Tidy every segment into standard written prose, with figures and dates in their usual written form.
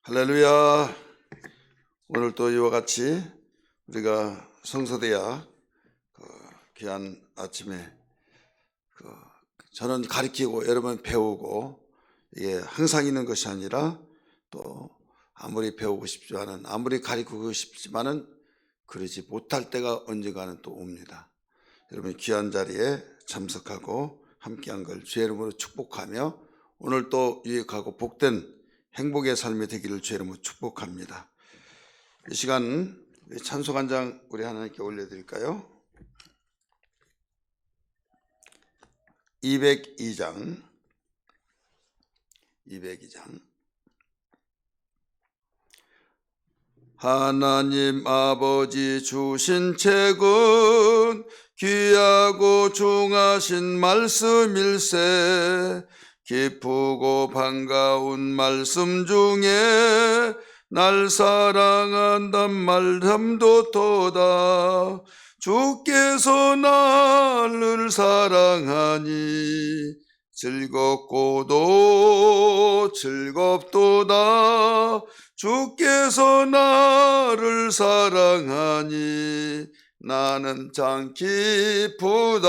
할렐루야. 오늘 또 이와 같이 우리가 성서대학 귀한 아침에 저는 가르치고 여러분 배우고 이게 항상 있는 것이 아니라 또 아무리 배우고 싶지만은 아무리 가르치고 싶지만은 그러지 못할 때가 언젠가는 또 옵니다. 여러분 귀한 자리에 참석하고 함께한 걸 주의 이름으로 축복하며 오늘 또 유익하고 복된 행복의 삶이 되기를 주의 이름으로 축복합니다. 이 시간 찬송 한 장 우리 하나님께 올려드릴까요? 202장 하나님 아버지 주신 책은 귀하고 중하신 말씀일세. 기쁘고 반가운 말씀 중에 날 사랑한단 말함도 도다. 주께서 나를 사랑하니 즐겁고도 즐겁도다. 주께서 나를 사랑하니 나는 참 기쁘다.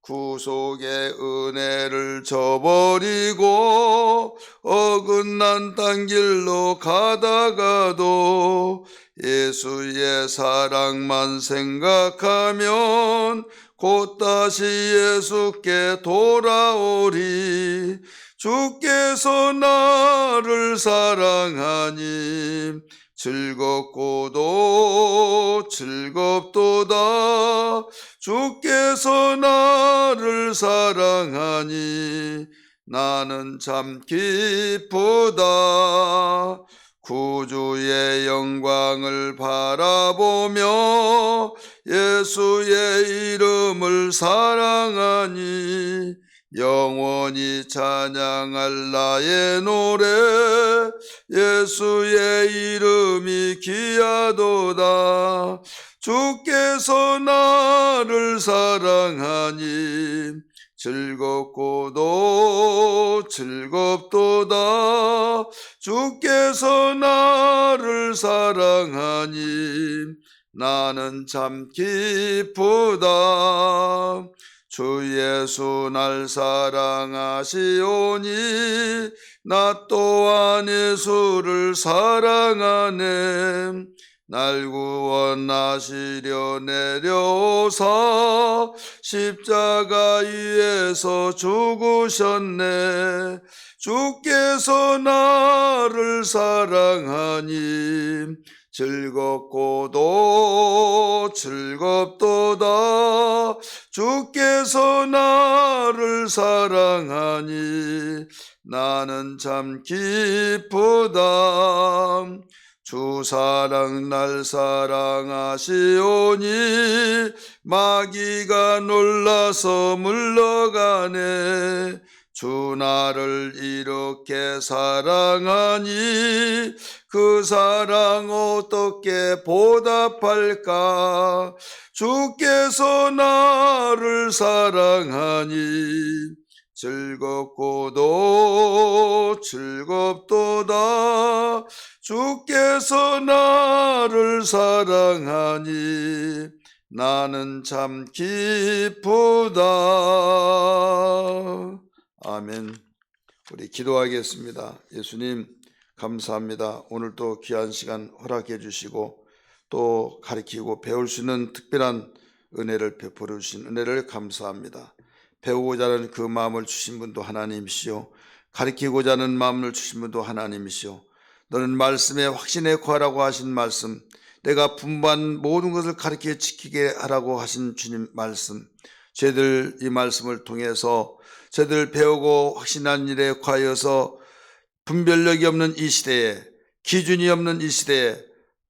구속의 은혜를 저버리고 어긋난 딴 길로 가다가도 예수의 사랑만 생각하면 곧 다시 예수께 돌아오리. 주께서 나를 사랑하니 즐겁고도 즐겁도다. 주께서 나를 사랑하니 나는 참 기쁘다. 구주의 영광을 바라보며 예수의 이름을 사랑하니 영원히 찬양할 나의 노래. 예수의 이름이 귀하도다. 주께서 나를 사랑하니 즐겁고도 즐겁도다. 주께서 나를 사랑하니 나는 참 기쁘다. 주 예수 날 사랑하시오니 나 또한 예수를 사랑하네. 날 구원하시려 내려오사 십자가 위에서 죽으셨네. 주께서 나를 사랑하니 즐겁고도 즐겁도다. 주께서 나를 사랑하니 나는 참 기쁘다. 주 사랑 날 사랑하시오니 마귀가 놀라서 물러가네. 주 나를 이렇게 사랑하니 그 사랑 어떻게 보답할까. 주께서 나를 사랑하니 즐겁고도 즐겁도다. 주께서 나를 사랑하니 나는 참 기쁘다. 아멘. 우리 기도하겠습니다. 예수님 감사합니다. 오늘도 귀한 시간 허락해 주시고 또 가르치고 배울 수 있는 특별한 은혜를 베풀어 주신 은혜를 감사합니다. 배우고자 하는 그 마음을 주신 분도 하나님이시오. 가르치고자 하는 마음을 주신 분도 하나님이시오. 너는 말씀에 확신에 거하라고 하신 말씀, 내가 분부한 모든 것을 가르쳐 지키게 하라고 하신 주님 말씀, 저희들 이 말씀을 통해서 저희들 배우고 확신한 일에 과하여서 분별력이 없는 이 시대에, 기준이 없는 이 시대에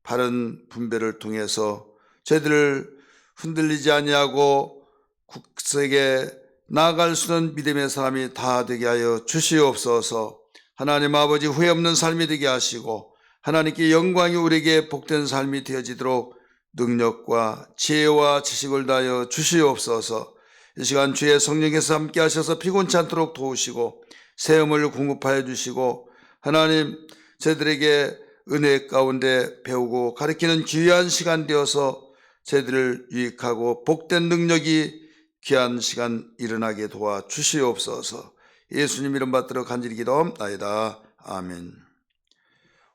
바른 분별을 통해서 저희들을 흔들리지 아니하고 국세에 나아갈 수 있는 믿음의 사람이 다 되게 하여 주시옵소서. 하나님 아버지 후회 없는 삶이 되게 하시고 하나님께 영광이 우리에게 복된 삶이 되어지도록 능력과 지혜와 지식을 다하여 주시옵소서. 이 시간 주의 성령께서 함께 하셔서 피곤치 않도록 도우시고 새 힘을 공급하여 주시고 하나님 저희들에게 은혜 가운데 배우고 가르치는 귀한 시간 되어서 저희들을 유익하고 복된 능력이 귀한 시간 일어나게 도와 주시옵소서. 예수님 이름 받들어 간절히 기도합나이다. 아멘.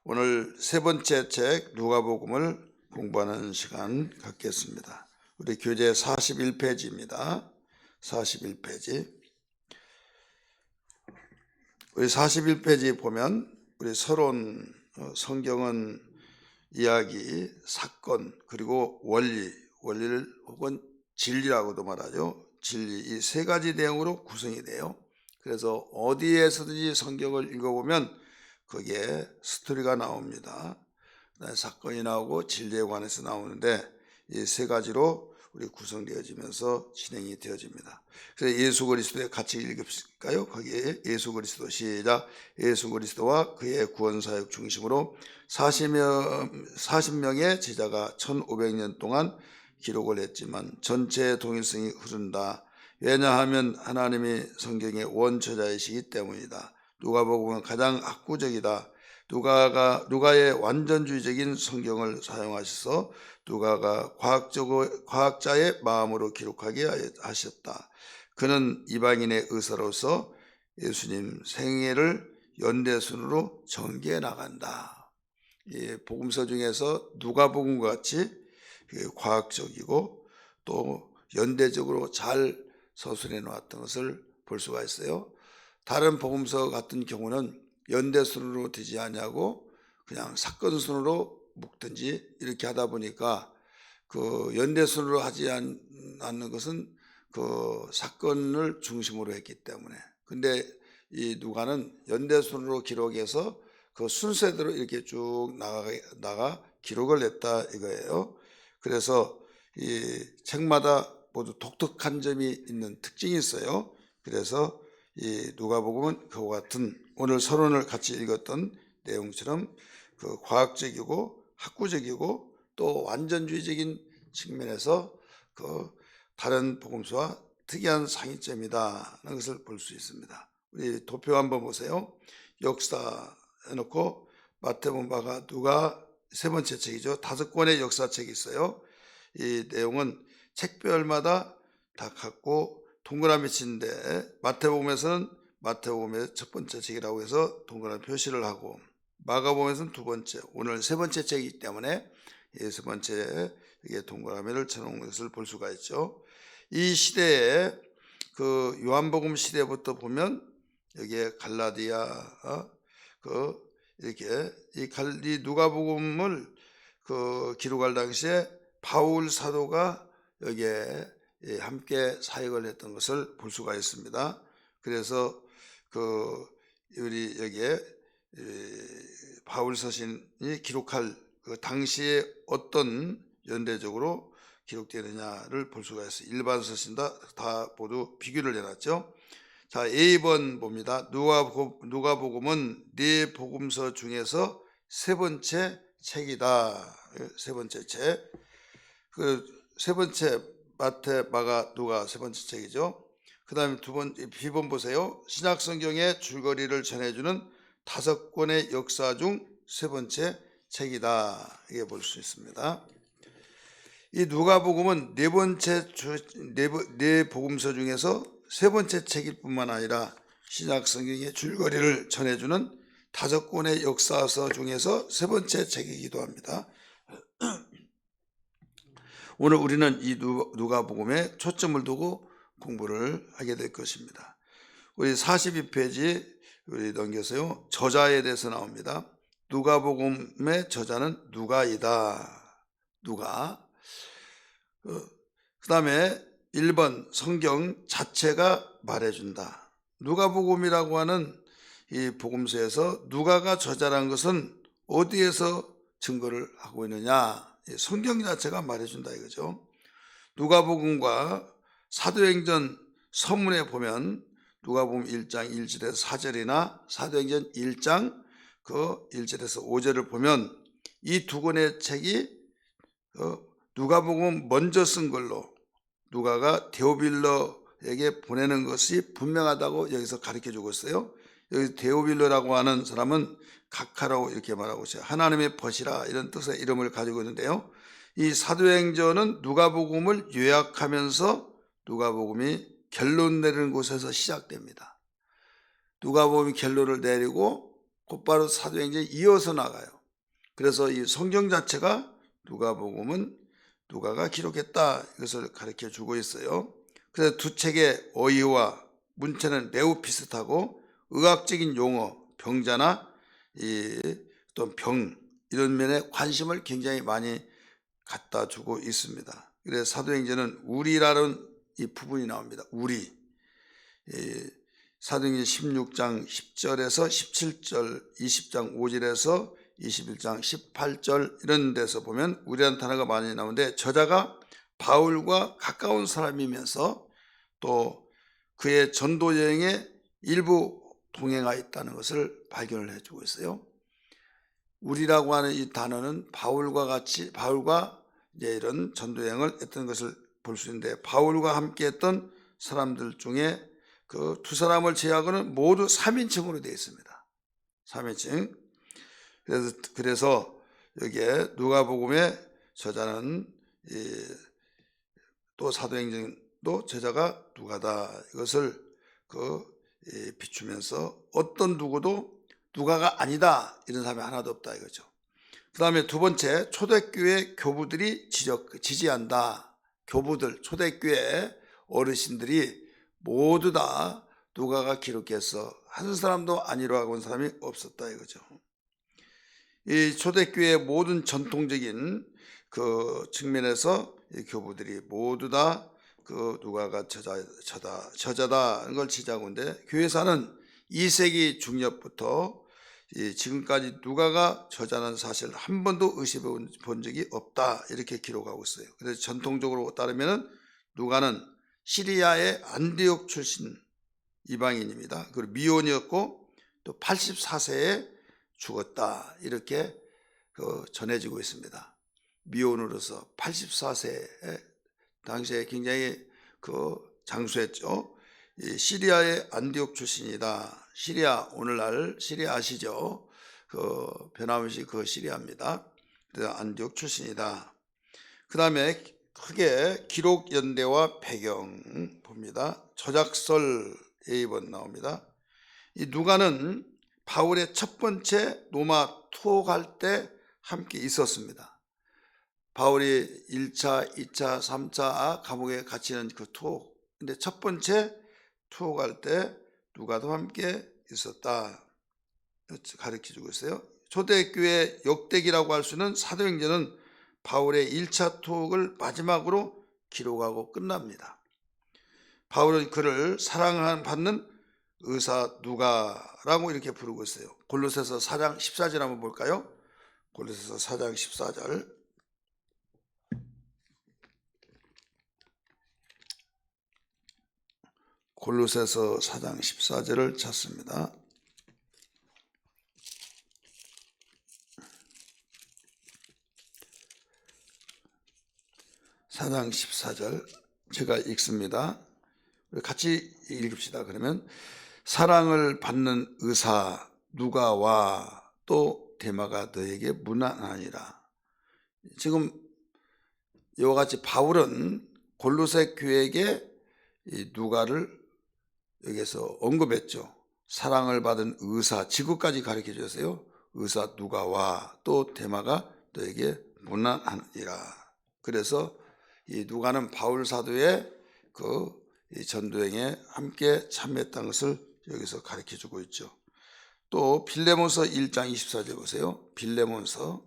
오늘 세 번째 책 누가복음을 공부하는 시간 갖겠습니다. 우리 교재 41페이지입니다. 41페이지. 우리 41페이지 보면 우리 서론 성경은 이야기, 사건, 그리고 원리를 혹은 진리라고도 말하죠. 진리, 이 세 가지 내용으로 구성이 돼요. 그래서 어디에서든지 성경을 읽어보면 거기에 스토리가 나옵니다. 사건이 나오고 진리에 관해서 나오는데 이 세 가지로 우리 구성되어지면서 진행이 되어집니다. 그래서 예수 그리스도의 같이 읽읍까요? 거기에 예수 그리스도 시작. 예수 그리스도와 그의 구원사역 중심으로 40명의 제자가 1500년 동안 기록을 했지만 전체의 동일성이 흐른다. 왜냐하면 하나님이 성경의 원저자이시기 때문이다. 누가복음은 가장 학구적이다. 누가의 완전주의적인 성경을 사용하셔서 누가가 과학자의 마음으로 기록하게 하셨다. 그는 이방인의 의사로서 예수님 생애를 연대순으로 전개해 나간다. 이 복음서 중에서 누가복음과 같이 과학적이고 또 연대적으로 잘 서술해 놓았던 것을 볼 수가 있어요. 다른 복음서 같은 경우는 연대순으로 되지 않냐고 그냥 사건순으로 묶든지 이렇게 하다 보니까 그 연대순으로 하지 않는 것은 그 사건을 중심으로 했기 때문에. 근데 이 누가는 연대순으로 기록해서 그 순서대로 이렇게 쭉 나가 기록을 냈다 이거예요. 그래서 이 책마다 모두 독특한 점이 있는 특징이 있어요. 그래서 이 누가복음은 그와 같은 오늘 서론을 같이 읽었던 내용처럼 그 과학적이고 학구적이고 또 완전주의적인 측면에서 그 다른 복음서와 특이한 상이점이다라는 것을 볼 수 있습니다. 우리 도표 한번 보세요. 역사 해놓고 마태복음, 마가, 누가 세 번째 책이죠. 5권의 역사책이 있어요. 이 내용은 책별마다 다 갖고 동그라미 치는데 마태복음에서는 마태복음의 첫 번째 책이라고 해서 동그라미 표시를 하고 마가복음에서는 두 번째, 오늘 세 번째 책이기 때문에 이 세 번째 이게 동그라미를 쳐놓은 것을 볼 수가 있죠. 이 시대에 그 요한복음 시대부터 보면 여기에 갈라디아 이렇게 이 누가복음을 그 기록할 당시에 바울 사도가 여기에 함께 사역을 했던 것을 볼 수가 있습니다. 그래서 그 우리 여기에 바울 서신이 기록할 그 당시에 어떤 연대적으로 기록되느냐를 볼 수가 있어요. 일반 서신 다 모두 비교를 해놨죠. 자, A번 봅니다. 누가복음은 네 복음서 중에서 세 번째 책이다. 세 번째 책. 그 세 번째 마태, 마가, 누가 세 번째 책이죠. 그 다음에 B번 보세요. 신약 성경의 줄거리를 전해주는 5권의 역사 중 세 번째 책이다. 이게 볼 수 있습니다. 이 누가복음은 네 복음서 중에서 세 번째 책일 뿐만 아니라 신약 성경의 줄거리를 전해주는 5권의 역사서 중에서 세 번째 책이기도 합니다. 오늘 우리는 이 누가복음에 초점을 두고 공부를 하게 될 것입니다. 우리 42페이지 우리 넘겨서요. 저자에 대해서 나옵니다. 누가복음의 저자는 누가이다. 누가. 그 다음에 1번 성경 자체가 말해준다. 누가복음이라고 하는 이 복음서에서 누가가 저자라는 것은 어디에서 증거를 하고 있느냐. 성경 자체가 말해준다 이거죠. 누가복음과 사도행전 서문에 보면 누가복음 1장 1절에서 4절이나 사도행전 1장 그 1절에서 5절을 보면 이 두 권의 책이 누가복음 먼저 쓴 걸로 누가가 데오빌러에게 보내는 것이 분명하다고 여기서 가르쳐 주고 있어요. 여기 데오빌로라고 하는 사람은 각하라고 이렇게 말하고 있어요. 하나님의 벗이라 이런 뜻의 이름을 가지고 있는데요. 이 사도행전은 누가복음을 요약하면서 누가복음이 결론 내리는 곳에서 시작됩니다. 누가복음이 결론을 내리고 곧바로 사도행전이 이어서 나가요. 그래서 이 성경 자체가 누가복음은 누가가 기록했다 이것을 가르쳐 주고 있어요. 그래서 두 책의 어휘와 문체는 매우 비슷하고 의학적인 용어, 병자나 또 병 이런 면에 관심을 굉장히 많이 갖다 주고 있습니다. 그래서 사도행전은 우리라는 이 부분이 나옵니다. 우리. 사도행전 16장 10절에서 17절, 20장 5절에서 21장 18절 이런 데서 보면 우리라는 단어가 많이 나오는데 저자가 바울과 가까운 사람이면서 또 그의 전도 여행에 일부 동행하였다는 것을 발견을 해주고 있어요. 우리라고 하는 이 단어는 바울과 이제 이런 전도 여행을 했던 것을 볼 수 있는데 바울과 함께 했던 사람들 중에 그 두 사람을 제외하고는 모두 3인칭으로 되어 있습니다. 3인칭. 그래서 여기에 누가복음의 저자는 또 사도행전도 저자가 누가다 이것을 비추면서 어떤 누구도 누가가 아니다 이런 사람이 하나도 없다 이거죠. 그 다음에 두 번째, 초대교회 교부들이 지지한다. 교부들, 초대교회 어르신들이 모두 다 누가가 기록해서 한 사람도 아니라고 한 사람이 없었다 이거죠. 이 초대교회의 모든 전통적인 그 측면에서 이 교부들이 모두 다 그 누가가 저자다는 걸 지지하고 있는데 교회사는 2세기 중엽부터 지금까지 누가가 저자라는 사실을 한 번도 의심해 본 적이 없다 이렇게 기록하고 있어요. 그래서 전통적으로 따르면 누가는 시리아의 안디옥 출신 이방인입니다. 그리고 미혼이었고 또 84세에 죽었다 이렇게 전해지고 있습니다. 미혼으로서 84세에 당시에 굉장히 장수했죠. 시리아의 안디옥 출신이다. 시리아, 오늘날 시리아 아시죠? 변함없이 그 시리아입니다. 그래서 안디옥 출신이다. 그 다음에 크게 기록 연대와 배경 봅니다. 저작설 A번 나옵니다. 이 누가는 바울의 첫 번째 로마 투어 갈 때 함께 있었습니다. 바울이 1차, 2차, 3차 감옥에 갇히는 그 투어. 근데 첫 번째 투어 갈 때 누가도 함께 있었다. 가르쳐 주고 있어요. 초대교회 역대기라고 할 수 있는 사도행전은 바울의 1차 투어를 마지막으로 기록하고 끝납니다. 바울은 그를 사랑받는 의사 누가라고 이렇게 부르고 있어요. 골로새서 4장 14절 한번 볼까요? 골로새서 4장 14절. 골로새서 4장 14절을 찾습니다. (4장 14절) 제가 읽습니다. 우리 같이 읽읍시다. 그러면 사랑을 받는 의사 누가와 또 데마가 너에게 문안하니라. 지금 이와 같이 바울은 골로새 교회에게 이 누가를 여기서 언급했죠. 사랑을 받은 의사, 지구까지 가르쳐 주세요. 의사 누가와 또 데마가 너에게 문안하니라. 그래서 이 누가는 바울 사도의 이 전도행에 함께 참여했다는 것을 여기서 가르쳐 주고 있죠. 또 빌레몬서 1장 24절 보세요. 빌레몬서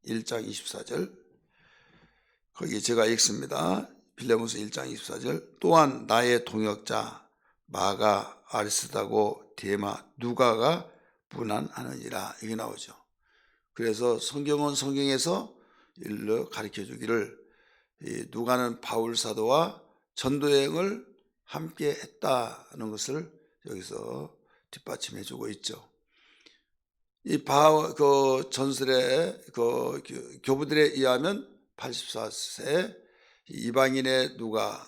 1장 24절. 거기 제가 읽습니다. 빌레몬서 1장 24절. 또한 나의 동역자 마가 아리스다고 데마 누가가 문안하느니라. 이게 나오죠. 그래서 성경은 성경에서 일러 가르쳐 주기를 누가는 바울 사도와 전도여행을 함께 했다는 것을 여기서 뒷받침해 주고 있죠. 이 전설의 교부들에 의하면 84세 이방인의 누가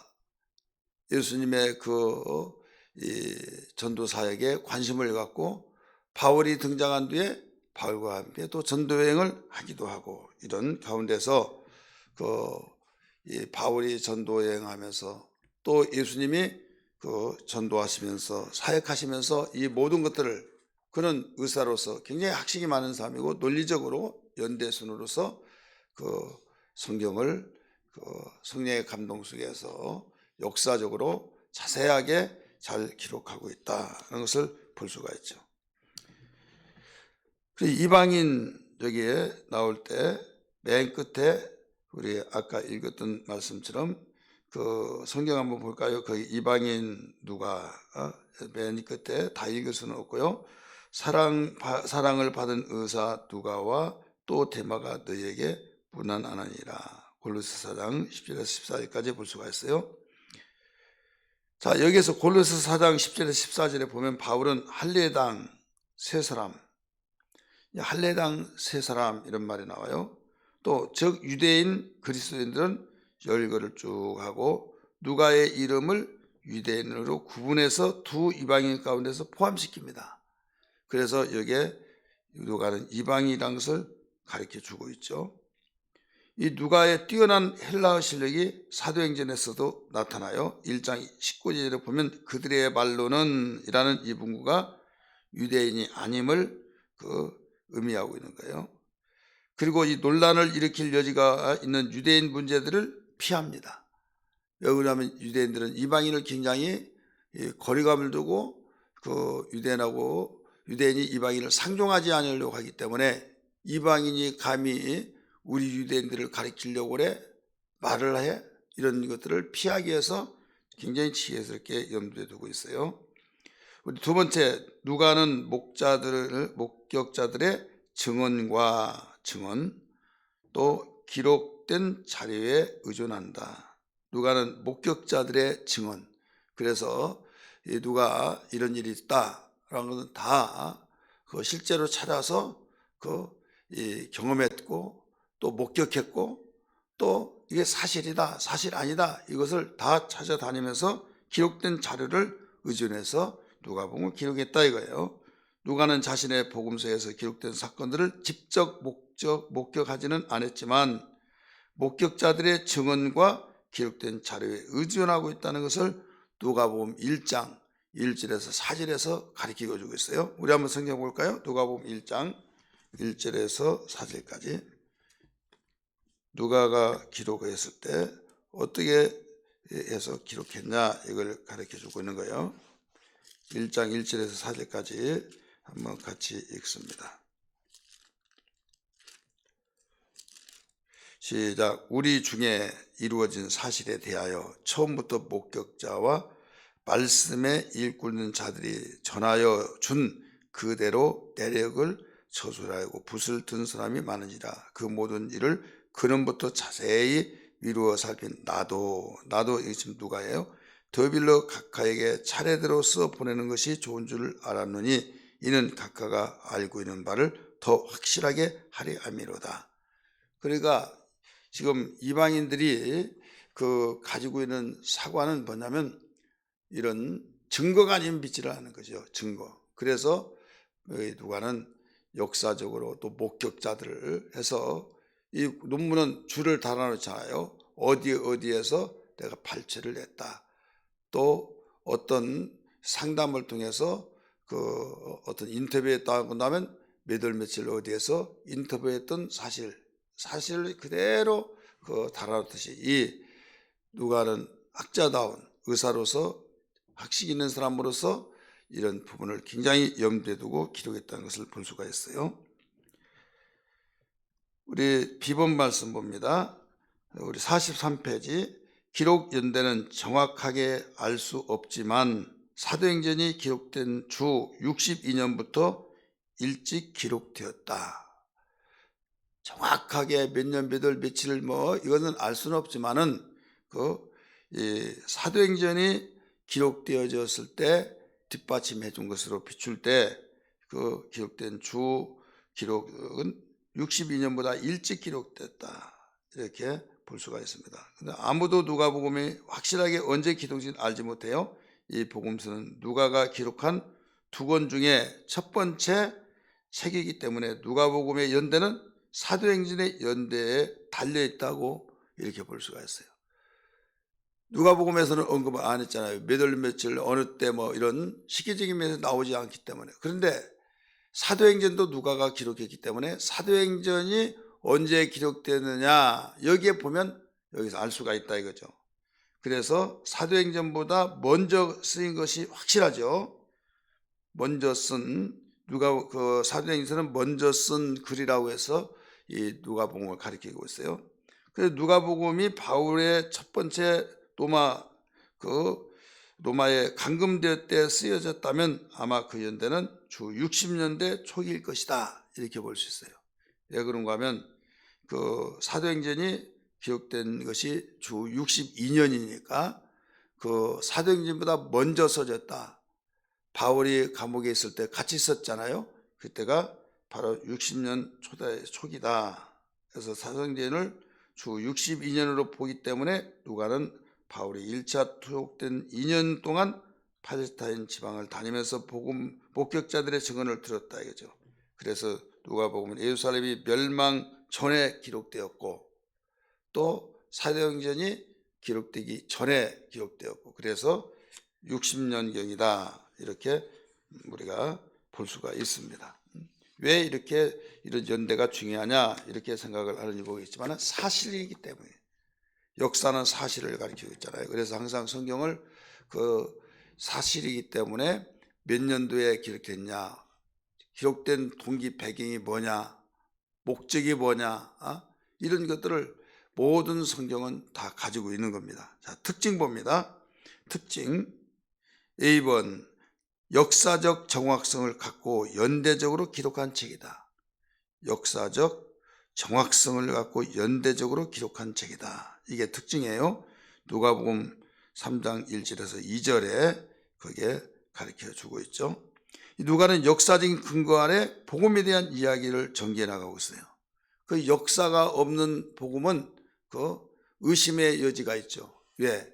예수님의 이 전도 사역에 관심을 갖고 바울이 등장한 뒤에 바울과 함께 또 전도 여행을 하기도 하고 이런 가운데서 이 바울이 전도 여행하면서 또 예수님이 전도하시면서 사역하시면서 이 모든 것들을 그는 의사로서 굉장히 학식이 많은 사람이고 논리적으로 연대순으로서 성경을 성령의 감동 속에서 역사적으로 자세하게 잘 기록하고 있다는 것을 볼 수가 있죠. 이방인 여기에 나올 때 맨 끝에 우리 아까 읽었던 말씀처럼 성경 한번 볼까요? 이방인 누가 맨 끝에 다 읽을 수는 없고요. 사랑을 받은 의사 누가와 또 데마가 너희에게 무난하니라. 골로새 4장 10절에서 14절까지 볼 수가 있어요. 자, 여기에서 골로새 4장 10절에서 14절에 보면 바울은 할례당 세 사람, 할례당 세 사람 이런 말이 나와요. 또 즉 유대인 그리스도인들은 열거를 쭉 하고 누가의 이름을 유대인으로 구분해서 두 이방인 가운데서 포함시킵니다. 그래서 여기에 누가는 이방인이라는 것을 가르쳐 주고 있죠. 이 누가의 뛰어난 헬라어 실력이 사도행전에서도 나타나요. 1장 19절에 보면 그들의 말로는 이라는 이 문구가 유대인이 아님을 의미하고 있는 거예요. 그리고 이 논란을 일으킬 여지가 있는 유대인 문제들을 피합니다. 왜 그러냐면 유대인들은 이방인을 굉장히 거리감을 두고 유대인이 이방인을 상종하지 않으려고 하기 때문에 이방인이 감히 우리 유대인들을 가리키려고 그래 말을 해 이런 것들을 피하기 위해서 굉장히 지혜스럽게 염두에 두고 있어요. 우리 두 번째, 누가는 목격자들의 증언과 증언 또 기록된 자료에 의존한다. 누가는 목격자들의 증언. 그래서 누가 이런 일이 있다라는 것은 다 실제로 찾아서 경험했고 또 목격했고 또 이게 사실이다 사실 아니다 이것을 다 찾아다니면서 기록된 자료를 의존해서 누가복음을 기록했다 이거예요. 누가는 자신의 복음서에서 기록된 사건들을 직접 목격하지는 않았지만 목격자들의 증언과 기록된 자료에 의존하고 있다는 것을 누가복음 1장 1절에서 4절에서 가르치고 주고 있어요. 우리 한번 성경 볼까요? 누가복음 1장 1절에서 4절까지 누가가 기록했을 때 어떻게 해서 기록했냐 이걸 가르쳐 주고 있는 거예요. 1장 1절에서 4절까지 한번 같이 읽습니다. 시작. 우리 중에 이루어진 사실에 대하여 처음부터 목격자와 말씀에 일꾼는 자들이 전하여 준 그대로 내력을 처술하고 붓을 든 사람이 많으니라. 그 모든 일을 근원부터 자세히 미루어 살핀 나도 이게 지금 누가예요? 더빌로 각하에게 차례대로 써 보내는 것이 좋은 줄 알았느니 이는 각하가 알고 있는 바를 더 확실하게 하리 함이로다. 그러니까 지금 이방인들이 가지고 있는 사과는 뭐냐면 이런 증거가 아닌 믿지를 않는 거죠. 증거. 그래서 누가는 역사적으로 또 목격자들을 해서 이 논문은 줄을 달아놓잖아요. 어디에서 내가 발췌를 했다. 또 어떤 상담을 통해서 어떤 인터뷰했다 한다면 몇 월 며칠 어디에서 인터뷰했던 사실을 그대로 달아놓듯이 이 누가는 학자다운 의사로서 학식 있는 사람으로서 이런 부분을 굉장히 염두에 두고 기록했다는 것을 볼 수가 있어요. 우리 비본 말씀 봅니다. 우리 43페이지 기록 연대는 정확하게 알 수 없지만 사도행전이 기록된 주 62년부터 일찍 기록되었다. 정확하게 몇 년 몇 월 며칠 이거는 알 수는 없지만은 사도행전이 기록되어졌을 때 뒷받침해 준 것으로 비출 때 기록된 주 기록은 62년보다 일찍 기록됐다 이렇게 볼 수가 있습니다. 근데 아무도 누가복음이 확실하게 언제 기록된지 알지 못해요. 이 복음서는 누가가 기록한 두 권 중에 첫 번째 책이기 때문에 누가복음의 연대는 사도행전의 연대에 달려 있다고 이렇게 볼 수가 있어요. 누가복음에서는 언급을 안 했잖아요. 몇 월 며칠 어느 때 뭐 이런 시기적인 면에서 나오지 않기 때문에. 그런데 사도행전도 누가가 기록했기 때문에 사도행전이 언제 기록되느냐 여기에 보면 여기서 알 수가 있다 이거죠. 그래서 사도행전보다 먼저 쓰인 것이 확실하죠. 먼저 쓴 누가 그 사도행전은 먼저 쓴 글이라고 해서 이 누가복음을 가리키고 있어요. 그래서 누가복음이 바울의 첫 번째 로마에 감금될 때 쓰여졌다면 아마 그 연대는 주 60년대 초기일 것이다 이렇게 볼 수 있어요. 왜 그런가 하면 그 사도행전이 기록된 것이 주 62년이니까 그 사도행전보다 먼저 써졌다. 바울이 감옥에 있을 때 같이 있었잖아요. 그때가 바로 60년 초기다. 그래서 사도행전을 주 62년으로 보기 때문에 누가는 바울이 1차 투옥된 2년 동안 팔레스타인 지방을 다니면서 복음 목격자들의 증언을 들었다 이거죠. 그래서 누가복음은 예루살렘이 멸망 전에 기록되었고 또 사도행전이 기록되기 전에 기록되었고 그래서 60년경이다 이렇게 우리가 볼 수가 있습니다. 왜 이렇게 이런 연대가 중요하냐 이렇게 생각을 하는지 모르겠지만 사실이기 때문에 역사는 사실을 가리키고 있잖아요. 그래서 항상 성경을 그 사실이기 때문에 몇 년도에 기록됐냐, 기록된 동기 배경이 뭐냐, 목적이 뭐냐, 이런 것들을 모든 성경은 다 가지고 있는 겁니다. 자, 특징 봅니다. 특징 A번 역사적 정확성을 갖고 연대적으로 기록한 책이다. 역사적 정확성을 갖고 연대적으로 기록한 책이다. 이게 특징이에요. 누가복음 3장 1절에서 2절에 그게 가르쳐 주고 있죠. 누가는 역사적인 근거 아래 복음에 대한 이야기를 전개해 나가고 있어요. 그 역사가 없는 복음은 그 의심의 여지가 있죠. 왜?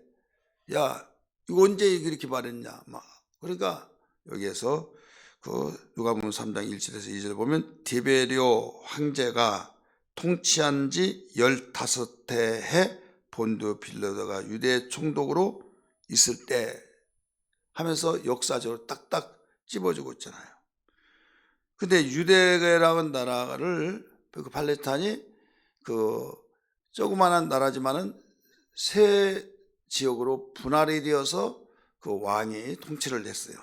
야, 이거 언제 이렇게 말했냐? 막 그러니까 여기에서 그 누가복음 3장 1절에서 2절 보면 디베리오 황제가 통치한 지 15해 본디오 빌라도가 유대 총독으로 있을 때 하면서 역사적으로 딱딱 찝어주고 있잖아요. 근데 유대라는 나라를 그 팔레스타인이 그 조그마한 나라지만은 세 지역으로 분할이 되어서 그 왕이 통치를 했어요.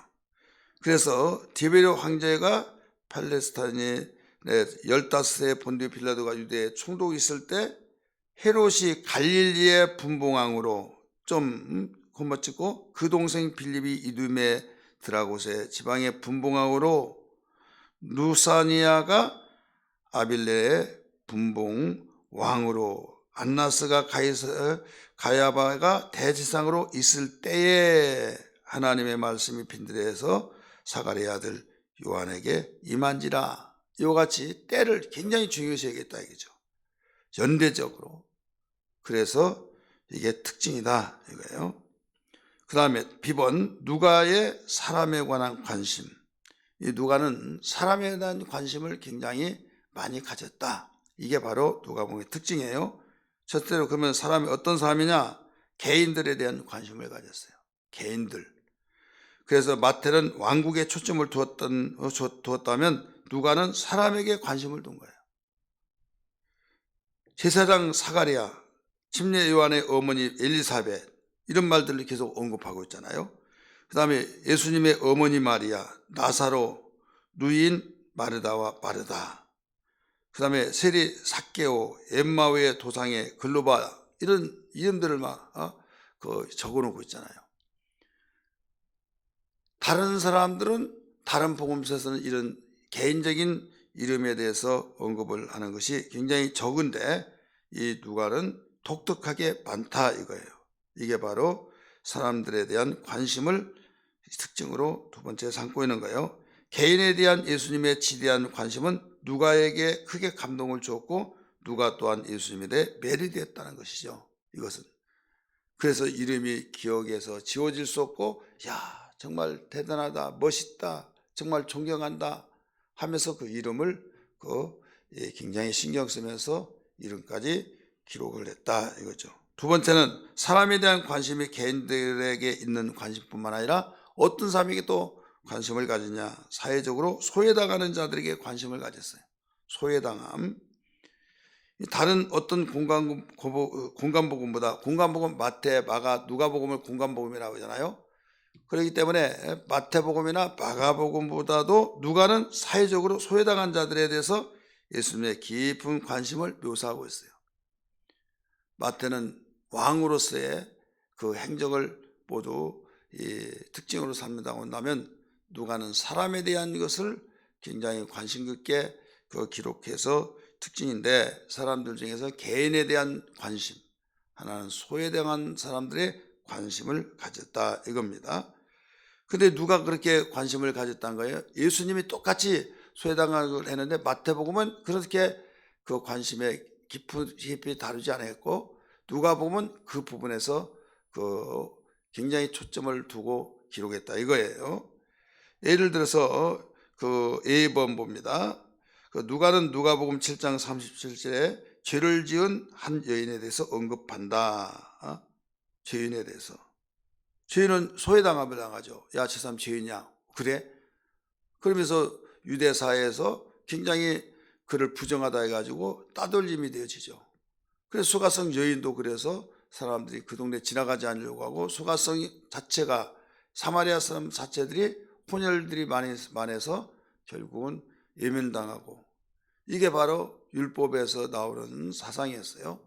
그래서 디베리오 황제가 팔레스타인에 15세 본디오 빌라도가 유대 총독이 있을 때 헤롯이 갈릴리의 분봉왕으로 좀 곤받찍고 그 동생 빌립이 이두메 드라곳의 지방의 분봉왕으로 루사니아가 아빌레의 분봉왕으로 안나스가 가야바가 대제사장으로 있을 때에 하나님의 말씀이 빈들에서 사가랴의 아들 요한에게 임한지라. 이와 같이 때를 굉장히 중요시 여겼다 이거죠. 연대적으로. 그래서 이게 특징이다 이거예요. 그 다음에 B번 누가의 사람에 관한 관심. 이 누가는 사람에 대한 관심을 굉장히 많이 가졌다. 이게 바로 누가복음의 특징이에요. 첫째로 그러면 사람이 어떤 사람이냐? 개인들에 대한 관심을 가졌어요. 개인들. 그래서 마태는 왕국에 초점을 두었다면 누가는 사람에게 관심을 둔 거예요. 제사장 사가랴, 침례 요한의 어머니 엘리사벳 이런 말들을 계속 언급하고 있잖아요. 그 다음에 예수님의 어머니 마리아, 나사로, 누인 마르다와 마르다. 그 다음에 세리 삭개오, 엠마오의 도상의 글로바 이런 이름들을 막 적어놓고 있잖아요. 다른 사람들은 다른 복음서에서는 이런 개인적인 이름에 대해서 언급을 하는 것이 굉장히 적은데 이 누가는 독특하게 많다 이거예요. 이게 바로 사람들에 대한 관심을 특징으로 두 번째 삼고 있는 거예요. 개인에 대한 예수님의 지대한 관심은 누가에게 크게 감동을 주었고 누가 또한 예수님에 대해 매료되었다는 것이죠. 이것은 그래서 이름이 기억에서 지워질 수 없고, 야, 정말 대단하다, 멋있다, 정말 존경한다 하면서 그 이름을 굉장히 신경 쓰면서 이름까지 기록을 했다 이거죠. 두 번째는 사람에 대한 관심이 개인들에게 있는 관심뿐만 아니라 어떤 사람에게 또 관심을 가지냐, 사회적으로 소외당하는 자들에게 관심을 가졌어요. 소외당함. 다른 어떤 공간복음보다, 공간복음 마태, 마가, 누가복음을 공간복음이라고 하잖아요. 그렇기 때문에 마태복음이나 마가복음보다도 누가는 사회적으로 소외당한 자들에 대해서 예수님의 깊은 관심을 묘사하고 있어요. 마태는 왕으로서의 그 행적을 모두 특징으로 삼는다고 한다면, 누가는 사람에 대한 것을 굉장히 관심 깊게 기록해서 특징인데, 사람들 중에서 개인에 대한 관심, 하나는 소외당한 사람들의 관심을 가졌다 이겁니다. 근데 누가 그렇게 관심을 가졌다는 거예요? 예수님이 똑같이 소외당을 했는데 마태복음은 그렇게 그 관심에 깊이 다루지 않았고, 누가복음은 그 부분에서 굉장히 초점을 두고 기록했다 이거예요. 예를 들어서 A번 봅니다. 누가는 누가복음 7장 37절에 죄를 지은 한 여인에 대해서 언급한다. 죄인에 대해서. 죄인은 소외당함을 당하죠. 야, 저 사람 죄인이야. 그래? 그러면서 유대사회에서 굉장히 그를 부정하다 해가지고 따돌림이 되어지죠. 그래서 소가성 여인도 그래서 사람들이 그 동네 지나가지 않으려고 하고, 소가성 자체가, 사마리아 사람 자체들이 혼혈들이 많아서 결국은 예면당하고, 이게 바로 율법에서 나오는 사상이었어요.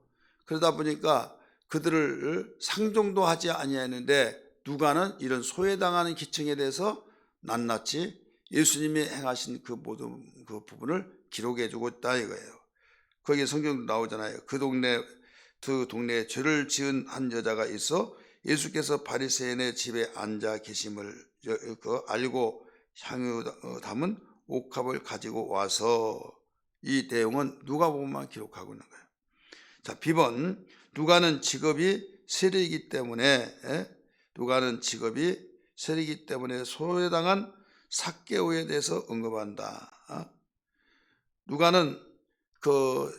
그러다 보니까 그들을 상종도 하지 아니했는데, 누가는 이런 소외당하는 기층에 대해서 낱낱이 예수님이 행하신 그 모든 그 부분을 기록해 주고 있다 이거예요. 거기 성경도 나오잖아요. 그 동네에 죄를 지은 한 여자가 있어 예수께서 바리새인의 집에 앉아 계심을 알고 향유 담은 옥합을 가지고 와서, 이 내용은 누가복음만 기록하고 있는 거예요. 자, B번, 누가는 직업이 세리이기 때문에 소외당한 삭개오에 대해서 언급한다. 누가는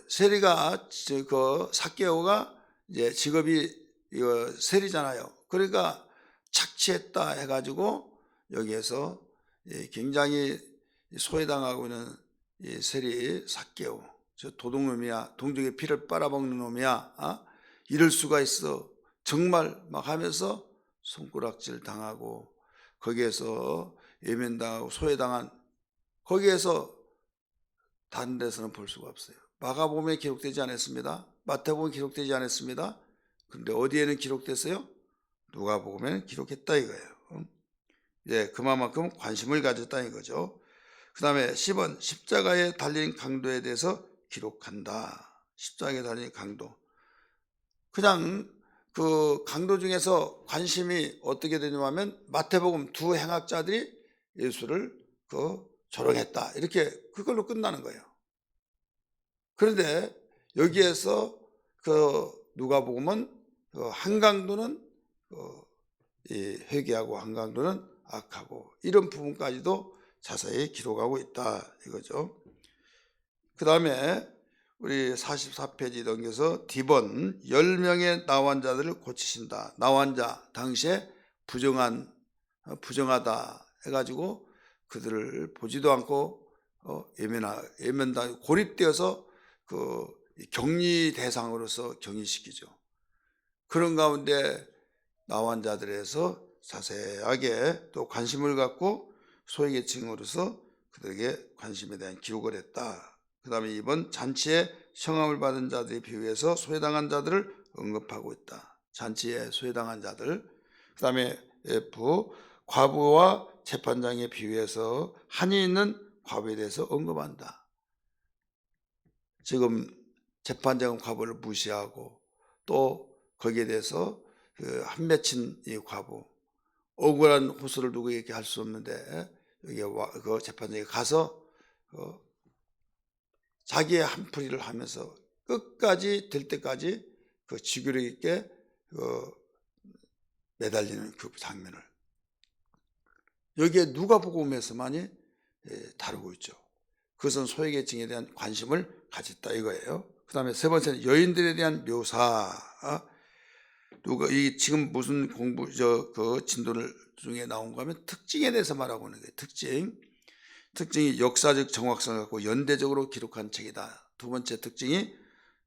세리가, 삭개오가 이제 직업이 세리잖아요. 그러니까 착취했다 해가지고 여기에서 굉장히 소외당하고 있는 세리 삭개오, 저 도둑놈이야, 동족의 피를 빨아먹는 놈이야, 이럴 수가 있어, 정말 막 하면서 손가락질 당하고, 거기에서 예면당하고 소외당한, 거기에서 다른 데서는 볼 수가 없어요. 마가복음에 기록되지 않았습니다. 마태복음에 기록되지 않았습니다. 그런데 어디에는 기록됐어요? 누가복음에는 기록했다 이거예요. 그만큼 관심을 가졌다 이거죠. 그 다음에 10번, 십자가에 달린 강도에 대해서 기록한다. 십자가에 달린 강도. 그냥 그 강도 중에서 관심이 어떻게 되냐면, 마태복음 두 행악자들이 예수를 조롱했다, 이렇게 그걸로 끝나는 거예요. 그런데 여기에서 누가복음은 한 강도는 회개하고 한 강도는 악하고, 이런 부분까지도 자세히 기록하고 있다 이거죠. 그 다음에 우리 44페이지 넘겨서 D번, 10명의 나환자들을 고치신다. 나환자, 당시에 부정하다 해가지고 그들을 보지도 않고 예면당 고립되어서 격리 대상으로서 격리시키죠. 그런 가운데 나환자들에서 자세하게 또 관심을 갖고 소외계층으로서 그들에게 관심에 대한 기록을 했다. 그 다음에 2번, 잔치에 성함을 받은 자들에 비유해서 소외당한 자들을 언급하고 있다. 잔치에 소외당한 자들. 그 다음에 F, 과부와 재판장에 비유해서 한이 있는 과부에 대해서 언급한다. 지금 재판장은 과부를 무시하고, 또 거기에 대해서 한 맺힌 이 과부, 억울한 호소를 두고 이렇게 할 수 없는데, 여기 그 재판장에 가서 자기의 한풀이를 하면서 끝까지 될 때까지 지구력 있게 매달리는 그 장면을 여기에 누가복음에서만이 다루고 있죠. 그것은 소외계층에 대한 관심을 가졌다 이거예요. 그 다음에 세 번째는 여인들에 대한 묘사. 누가 이 지금 무슨 공부 그 진도를 중에 나온 거 하면 특징에 대해서 말하고 있는 거예요. 특징이 역사적 정확성을 갖고 연대적으로 기록한 책이다. 두 번째 특징이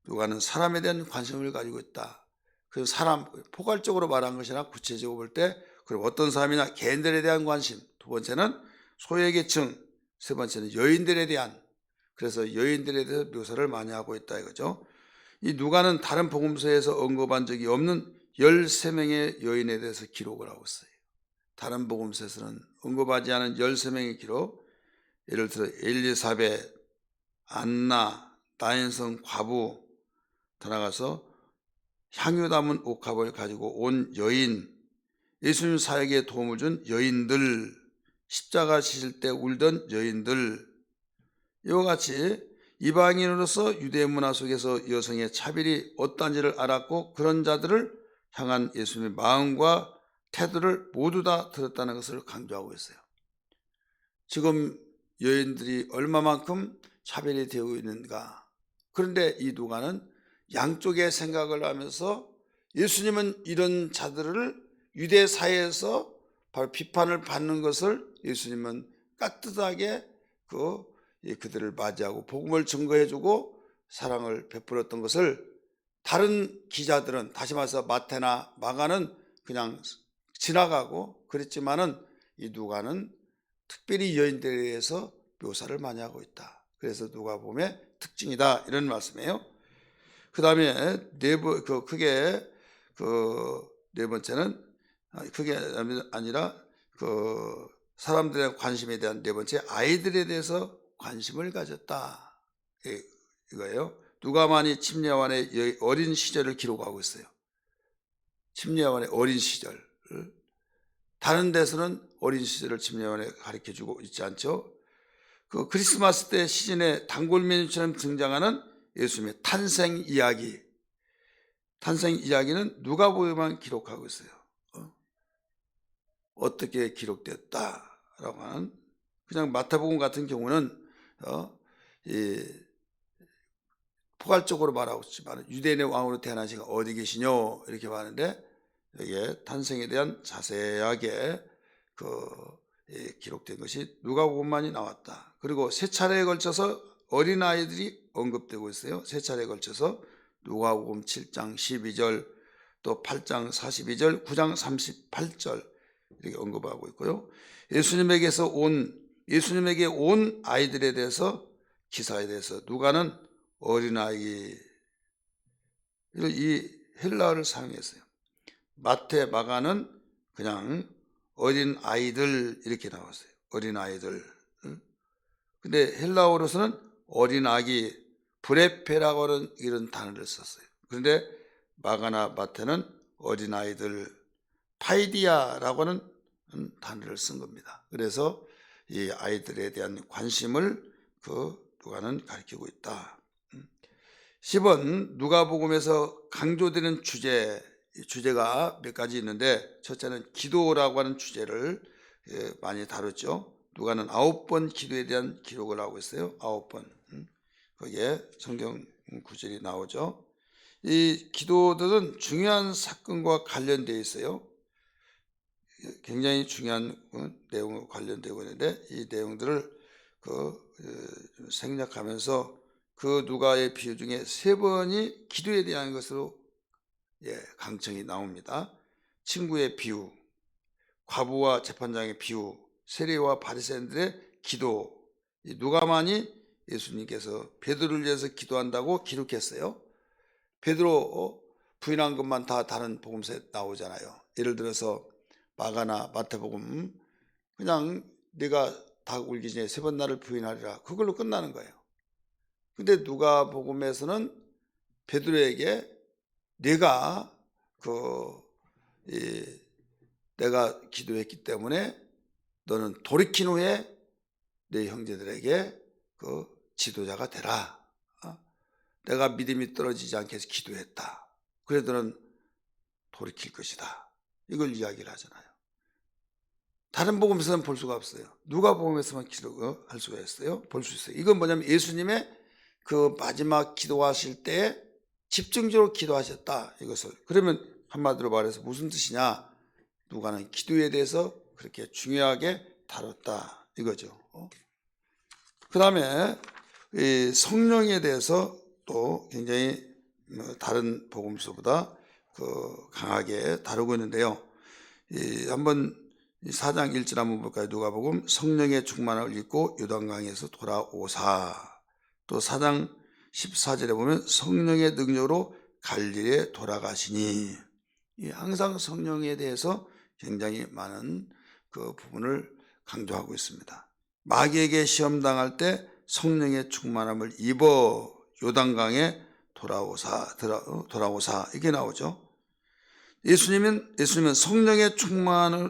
누가는 사람에 대한 관심을 가지고 있다. 그래서 사람 포괄적으로 말한 것이나 구체적으로 볼 때 그럼 어떤 사람이나 개인들에 대한 관심. 두 번째는 소외계층. 세 번째는 여인들에 대한. 그래서 여인들에 대해서 묘사를 많이 하고 있다 이거죠. 이 누가는 다른 복음서에서 언급한 적이 없는 13명의 여인에 대해서 기록을 하고 있어요. 다른 복음서에서는 언급하지 않은 13명의 기록. 예를 들어 엘리사벳, 안나, 나인성 과부, 더 나가서 향유 담은 옥합을 가지고 온 여인, 예수님 사역에 도움을 준 여인들, 십자가 지실 때 울던 여인들, 이와 같이 이방인으로서 유대 문화 속에서 여성의 차별이 어떠한지를 알았고 그런 자들을 향한 예수님의 마음과 태도를 모두 다 들었다는 것을 강조하고 있어요. 지금 여인들이 얼마만큼 차별이 되고 있는가. 그런데 이 누가는 양쪽의 생각을 하면서 예수님은 이런 자들을 유대 사회에서 바로 비판을 받는 것을 예수님은 깍듯하게 그들을 맞이하고 복음을 증거해주고 사랑을 베풀었던 것을 다른 기자들은, 다시 말해서 마태나 마가는 그냥 지나가고 그랬지만은 이 누가는 특별히 여인들에 대해서 묘사를 많이 하고 있다. 그래서 누가복음의 특징이다 이런 말씀이에요. 그 다음에 네 번째는 그게 아니라 사람들의 관심에 대한 네 번째, 아이들에 대해서 관심을 가졌다 이거예요. 누가만이 침례요한의 어린 시절을 기록하고 있어요. 침례요한의 어린 시절. 다른 데서는 어린 시절을 침례요한에 가르쳐주고 있지 않죠. 그 크리스마스 때 시즌에 단골 메뉴처럼 등장하는 예수님의 탄생 이야기는 누가복음에만 기록하고 있어요. 어떻게 기록됐다라고 하는, 그냥 마태복음 같은 경우는 포괄적으로 말하고 있지만 유대인의 왕으로 태어난 시가 어디 계시뇨 이렇게 말하는데 여기에 탄생에 대한 자세하게 기록된 것이 누가복음만이 나왔다. 그리고 세 차례에 걸쳐서 어린아이들이 언급되고 있어요. 세 차례에 걸쳐서 누가복음 7장 12절, 또 8장 42절, 9장 38절 이렇게 언급하고 있고요. 예수님에게 온 아이들에 대해서, 기사에 대해서 누가는 어린아이, 이 헬라어를 사용했어요. 마태, 마가는 그냥 어린 아이들 이렇게 나왔어요. 어린 아이들. 근데 헬라어로서는 어린 아기, 브레페라고 하는 이런 단어를 썼어요. 그런데 마가나 마태는 어린 아이들, 파이디아라고 하는 단어를 쓴 겁니다. 그래서 이 아이들에 대한 관심을 누가는 가리키고 있다. 10번 누가복음에서 강조되는 주제가 몇 가지 있는데, 첫째는 기도라고 하는 주제를 많이 다뤘죠. 누가는 9번 기도에 대한 기록을 하고 있어요. 9번. 거기에 성경 구절이 나오죠. 이 기도들은 중요한 사건과 관련되어 있어요. 굉장히 중요한 내용과 관련되고 있는데 이 내용들을 생략하면서 누가의 비유 중에 3번이 기도에 대한 것으로 강청이 나옵니다. 친구의 비유, 과부와 재판장의 비유, 세리와 바리새인들의 기도. 누가만이 예수님께서 베드로를 위해서 기도한다고 기록했어요. 베드로 부인한 것만 다 다른 복음서에 나오잖아요. 예를 들어서 마가나 마태복음 그냥 내가 닭 울기 전에 3번 나를 부인하리라, 그걸로 끝나는 거예요. 근데 누가복음에서는 베드로에게 내가 내가 기도했기 때문에 너는 돌이킨 후에 내 형제들에게 지도자가 되라. 내가 믿음이 떨어지지 않게 해서 기도했다. 그래 너는 돌이킬 것이다. 이걸 이야기를 하잖아요. 다른 복음에서는 볼 수가 없어요. 누가복음에서만 기록할 수가 있어요. 볼 수 있어요. 이건 뭐냐면 예수님의 그 마지막 기도하실 때 집중적으로 기도하셨다, 이것을. 그러면 한마디로 말해서 무슨 뜻이냐? 누가는 기도에 대해서 그렇게 중요하게 다뤘다, 이거죠. 그 다음에 이 성령에 대해서 또 굉장히 다른 복음서보다 강하게 다루고 있는데요. 한번 4장 1절 한번 볼까요? 누가복음. 성령의 충만함을 입고 요단강에서 돌아오사. 또 4장 14절에 보면 성령의 능력으로 갈릴리에 돌아가시니. 항상 성령에 대해서 굉장히 많은 그 부분을 강조하고 있습니다. 마귀에게 시험당할 때 성령의 충만함을 입어 요단강에 돌아오사 이게 나오죠. 예수님은 성령의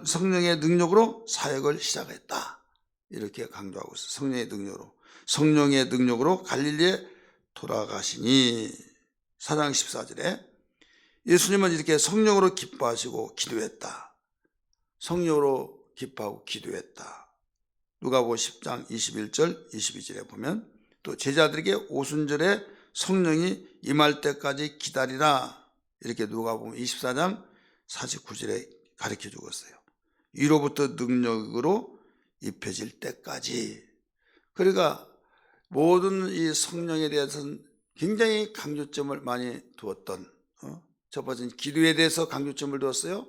성령의 능력으로 사역을 시작했다, 이렇게 강조하고 있어요. 성령의 능력으로 갈릴리에 돌아가시니. 4장 14절에 예수님은 이렇게 성령으로 기뻐하시고 기도했다. 성령으로 기뻐하고 기도했다. 누가복음 10장 21절 22절에 보면 또 제자들에게 오순절에 성령이 임할 때까지 기다리라, 이렇게 누가복음 24장 49절에 가르쳐 주고 있어요. 위로부터 능력으로 입혀질 때까지. 그러니까 모든 이 성령에 대해서는 굉장히 강조점을 많이 두었던, 첫 번째는 기도에 대해서 강조점을 두었어요.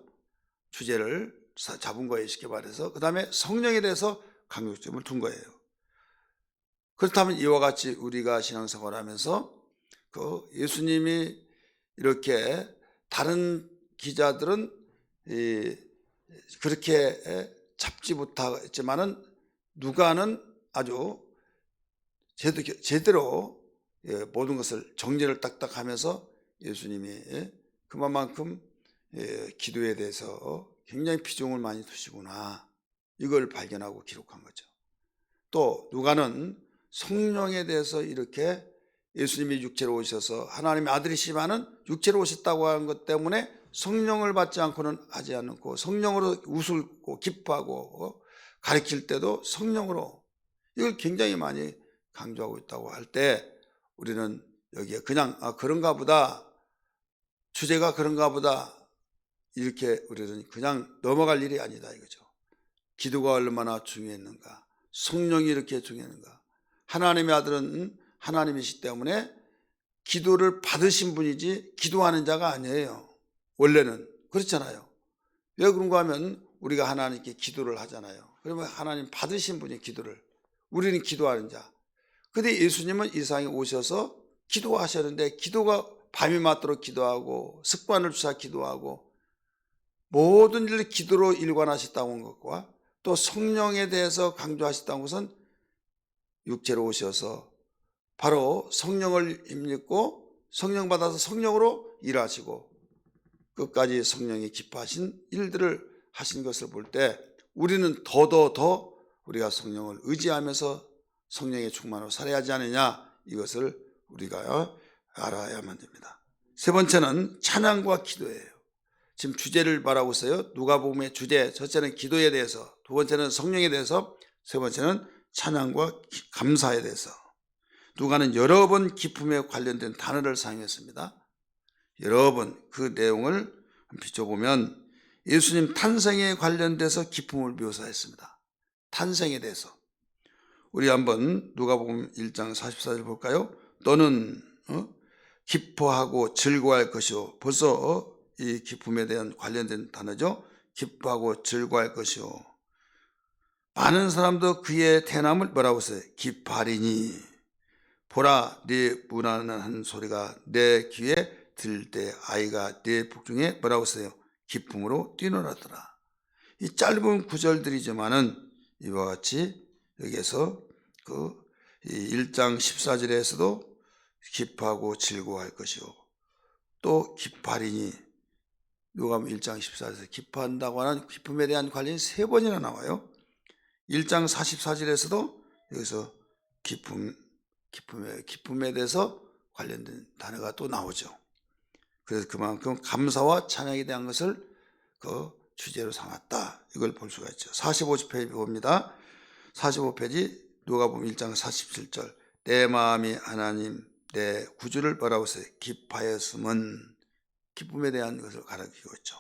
주제를 잡은 거예요, 쉽게 말해서. 그 다음에 성령에 대해서 강조점을 둔 거예요. 그렇다면 이와 같이 우리가 신앙생활을 하면서 예수님이 이렇게, 다른 기자들은 그렇게 잡지 못했지만은 누가는 아주 제대로 모든 것을 정리를 딱딱 하면서 예수님이 그만큼 기도에 대해서 굉장히 비중을 많이 두시구나, 이걸 발견하고 기록한 거죠. 또 누가는 성령에 대해서 이렇게 예수님이 육체로 오셔서 하나님의 아들이시지만은 육체로 오셨다고 하는 것 때문에 성령을 받지 않고는 하지 않고, 성령으로 웃고 기뻐하고 가르칠 때도 성령으로, 이걸 굉장히 많이 강조하고 있다고 할 때 우리는 여기에 그냥 그런가 보다, 주제가 그런가 보다, 이렇게 우리는 그냥 넘어갈 일이 아니다, 이거죠. 기도가 얼마나 중요했는가, 성령이 이렇게 중요했는가. 하나님의 아들은 하나님이시기 때문에 기도를 받으신 분이지 기도하는 자가 아니에요. 원래는 그렇잖아요. 왜 그런가 하면 우리가 하나님께 기도를 하잖아요. 그러면 하나님 받으신 분이 기도를, 우리는 기도하는 자. 근데 예수님은 이 세상에 오셔서 기도하셨는데, 기도가 밤이 맞도록 기도하고 습관을 주사 기도하고 모든 일을 기도로 일관하셨다는 것과 또 성령에 대해서 강조하셨다는 것은 육체로 오셔서 바로 성령을 힘입고 성령 받아서 성령으로 일하시고 끝까지 성령이 기뻐하신 일들을 하신 것을 볼 때 우리는 더 우리가 성령을 의지하면서 성령의 충만으로 살아야 하지 않느냐, 이것을 우리가 알아야만 됩니다. 세 번째는 찬양과 기도예요. 지금 주제를 말하고 있어요. 누가복음의 주제, 첫째는 기도에 대해서, 두 번째는 성령에 대해서, 세 번째는 찬양과 감사에 대해서. 누가는 여러 번 기쁨에 관련된 단어를 사용했습니다. 여러 번 그 내용을 비춰보면 예수님 탄생에 관련돼서 기쁨을 묘사했습니다. 탄생에 대해서. 우리 한번 누가복음 1장 44절 볼까요? 너는 기뻐하고 즐거워할 것이요. 벌써 이 기쁨에 대한 관련된 단어죠. 기뻐하고 즐거워할 것이요. 많은 사람도 그의 대남을 뭐라고 써요? 기뻐하리니. 보라, 네 무난한 소리가 내 귀에 들릴 때 아이가 네腹중에 뭐라고 써요? 기쁨으로 뛰놀았더라. 이 짧은 구절들이지만은 이와 같이 여기에서 그 1장 14절에서도 기뻐하고 즐거워할 것이요. 또 기뻐하리니. 누가복음 1장 14절에서 기뻐한다고 하는 기쁨에 대한 관련이 세 번이나 나와요. 1장 44절에서도 여기서 기쁨에 대해서 관련된 단어가 또 나오죠. 그래서 그만큼 감사와 찬양에 대한 것을 주제로 삼았다. 이걸 볼 수가 있죠. 45페이지 봅니다. 45페이지 누가복음 1장 47절. 내 마음이 하나님 내 구주를 뭐라고 써요? 기뻐하였음은, 기쁨에 대한 것을 가르치고 있죠.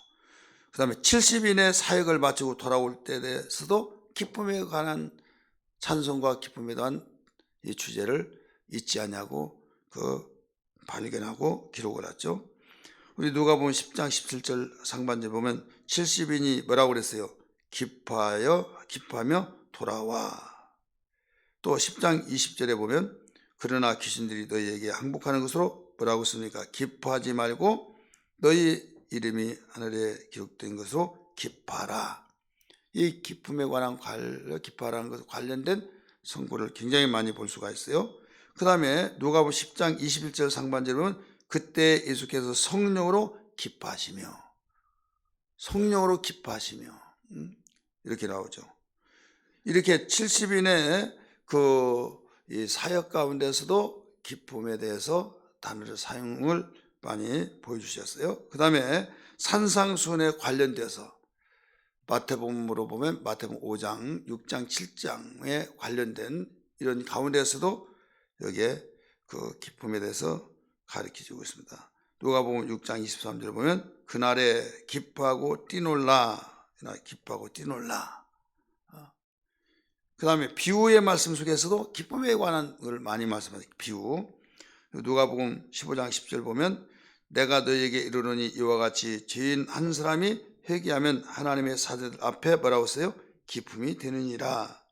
그 다음에 70인의 사역을 마치고 돌아올 때에서도 기쁨에 관한 찬송과 기쁨에 대한 이 주제를 잊지 않냐고 발견하고 기록을 했죠. 우리 누가복음 10장 17절 상반절 보면 70인이 뭐라고 그랬어요? 기뻐하며 돌아와. 또 10장 20절에 보면 그러나 귀신들이 너희에게 항복하는 것으로 뭐라고 씁니까? 기뻐하지 말고 너희 이름이 하늘에 기록된 것으로 기뻐하라. 이 기쁨에 관한 기뻐하라는 것과 관련된 성구를 굉장히 많이 볼 수가 있어요. 그 다음에 누가복음 10장 21절 상반절에 보면 그때 예수께서 성령으로 기뻐하시며 이렇게 나오죠. 이렇게 70인의 이 사역 가운데서도 기쁨에 대해서 단어를 사용을 많이 보여주셨어요. 그 다음에 산상수훈에 관련돼서 마태복음으로 보면 마태복음 5장, 6장, 7장에 관련된 이런 가운데서도 여기에 기쁨에 대해서 가르쳐주고 있습니다. 누가복음 6장 23절을 보면 그날에 기뻐하고 뛰놀라. 그 다음에 비유의 말씀 속에서도 기쁨에 관한 걸 많이 말씀하세요. 비유. 누가복음 15장 10절 보면 내가 너희에게 이르노니 이와 같이 죄인 한 사람이 회개하면 하나님의 사자들 앞에 뭐라고 써요? 기쁨이 되느니라.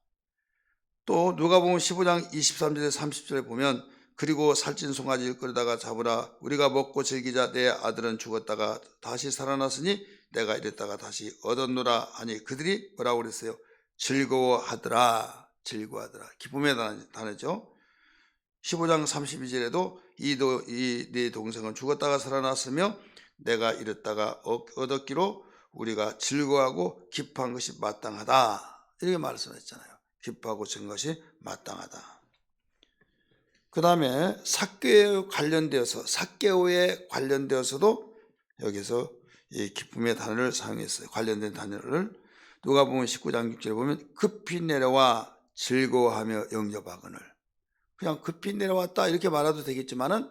또 누가복음 15장 23절에 30절에 보면 그리고 살찐 송아지를 끌다가 잡으라. 우리가 먹고 즐기자. 내 아들은 죽었다가 다시 살아났으니 내가 이랬다가 다시 얻었노라 하니 그들이 뭐라고 그랬어요? 즐거워하더라. 기쁨의 단어죠. 15장 32절에도 이 네 동생은 죽었다가 살아났으며 내가 이랬다가 얻었기로 우리가 즐거워하고 기뻐한 것이 마땅하다. 이렇게 말씀했잖아요. 기뻐하고 증 것이 마땅하다. 그 다음에 삭개오에 관련되어서도 여기서 이 기쁨의 단어를 사용했어요. 관련된 단어를 누가복음 19장 6절에 보면 급히 내려와 즐거워하며 영접하거늘. 그냥 급히 내려왔다 이렇게 말해도 되겠지만은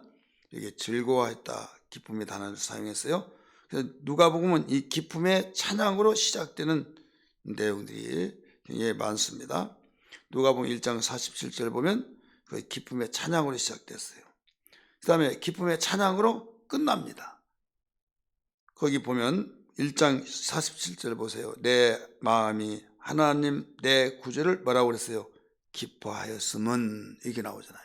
이게 즐거워했다, 기쁨의 단어를 사용했어요. 그래서 누가복음은 이 기쁨의 찬양으로 시작되는 내용들이 굉장히 많습니다. 누가복음 1장 47절 보면 그 기쁨의 찬양으로 시작됐어요. 그 다음에 기쁨의 찬양으로 끝납니다. 거기 보면 1장 47절 보세요. 내 마음이 하나님 내 구주를 뭐라고 그랬어요? 기뻐하였음은, 이게 나오잖아요.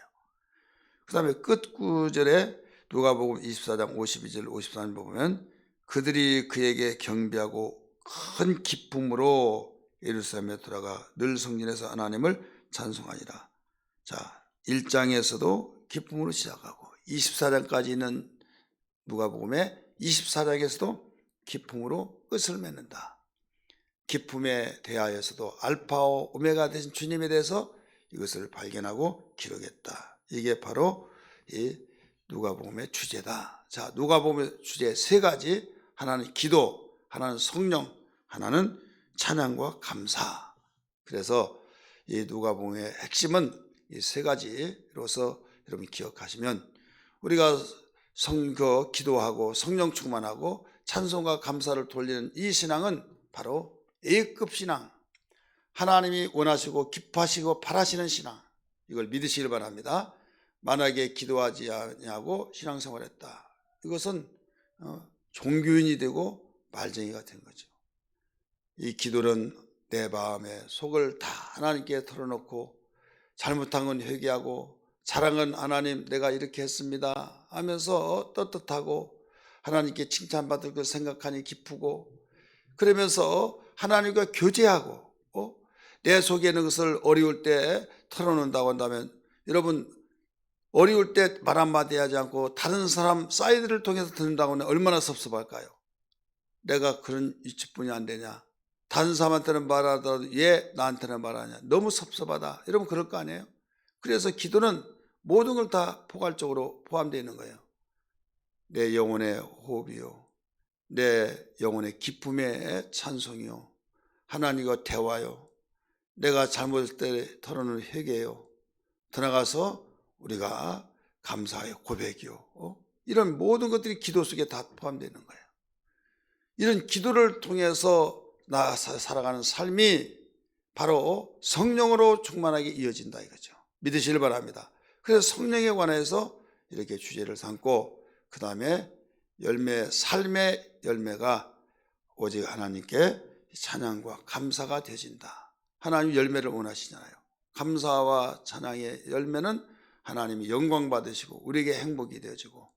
그 다음에 끝 구절에 누가복음 24장 52절 53절 보면 그들이 그에게 경배하고 큰 기쁨으로 예루살렘에 돌아가 늘 성전에서 하나님을 찬송하니라. 자, 1장에서도 기쁨으로 시작하고 24장까지 있는 누가복음의 24장에서도 기쁨으로 끝을 맺는다. 기쁨에 대하여서도 알파와 오메가 되신 주님에 대해서 이것을 발견하고 기록했다. 이게 바로 이 누가복음의 주제다. 자, 누가복음의 주제 세 가지. 하나는 기도, 하나는 성령, 하나는 찬양과 감사. 그래서 이 누가복음의 핵심은 이 세 가지로서 여러분 기억하시면 우리가 기도하고 성령 충만하고 찬송과 감사를 돌리는 이 신앙은 바로 A급 신앙, 하나님이 원하시고 기뻐하시고 바라시는 신앙, 이걸 믿으시길 바랍니다. 만약에 기도하지 않냐고 신앙생활했다, 이것은 종교인이 되고 말쟁이가 된 거죠. 이 기도는 내 마음의 속을 다 하나님께 털어놓고 잘못한 건 회개하고 잘한 하나님 내가 이렇게 했습니다 하면서 떳떳하고 하나님께 칭찬받을 것 생각하니 기쁘고, 그러면서 하나님과 교제하고 내 속에 있는 것을 어려울 때 털어놓는다고 한다면, 여러분 어려울 때 말 한마디 하지 않고 다른 사람 사이드를 통해서 듣는다고 하면 얼마나 섭섭할까요? 내가 그런 위치뿐이 안 되냐, 다른 사람한테는 말하더라도 왜 나한테는 말하냐, 너무 섭섭하다, 여러분 그럴 거 아니에요? 그래서 기도는 모든 걸 다 포괄적으로 포함되어 있는 거예요. 내 영혼의 호흡이요, 내 영혼의 기쁨의 찬송이요, 하나님과 대화요, 내가 잘못할 때 털어놓은 회개요, 더 나가서 우리가 감사의 고백이요, 이런 모든 것들이 기도 속에 다 포함되어 있는 거예요. 이런 기도를 통해서 살아가는 삶이 바로 성령으로 충만하게 이어진다 이거죠. 믿으시길 바랍니다. 그래서 성령에 관해서 이렇게 주제를 삼고, 그 다음에 삶의 열매가 오직 하나님께 찬양과 감사가 되어진다. 하나님 열매를 원하시잖아요. 감사와 찬양의 열매는 하나님이 영광 받으시고 우리에게 행복이 되어지고,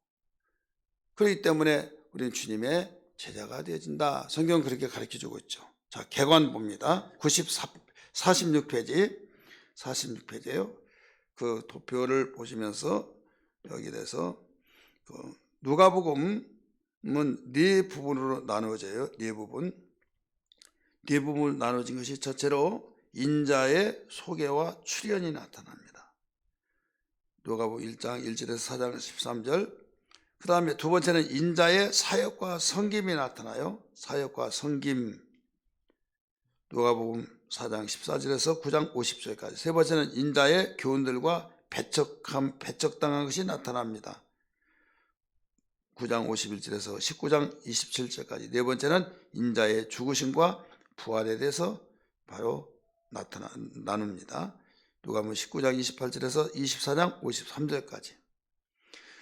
그렇기 때문에 우리는 주님의 제자가 되어진다. 성경은 그렇게 가르쳐주고 있죠. 자, 개관 봅니다. 46페이지예요. 그 도표를 보시면서 여기 대해서 누가복음은 네 부분으로 나누어져요. 네 부분으로 나눠진 것이 첫째로 인자의 소개와 출현이 나타납니다. 누가복음 1장 1절에서 4장 13절. 그 다음에 두 번째는 인자의 사역과 섬김이 나타나요. 사역과 섬김. 누가복음 4장 14절에서 9장 50절까지. 세 번째는 인자의 교훈들과 배척당한 것이 나타납니다. 9장 51절에서 19장 27절까지. 네 번째는 인자의 죽으심과 부활에 대해서 바로 나눕니다. 누가복음 19장 28절에서 24장 53절까지.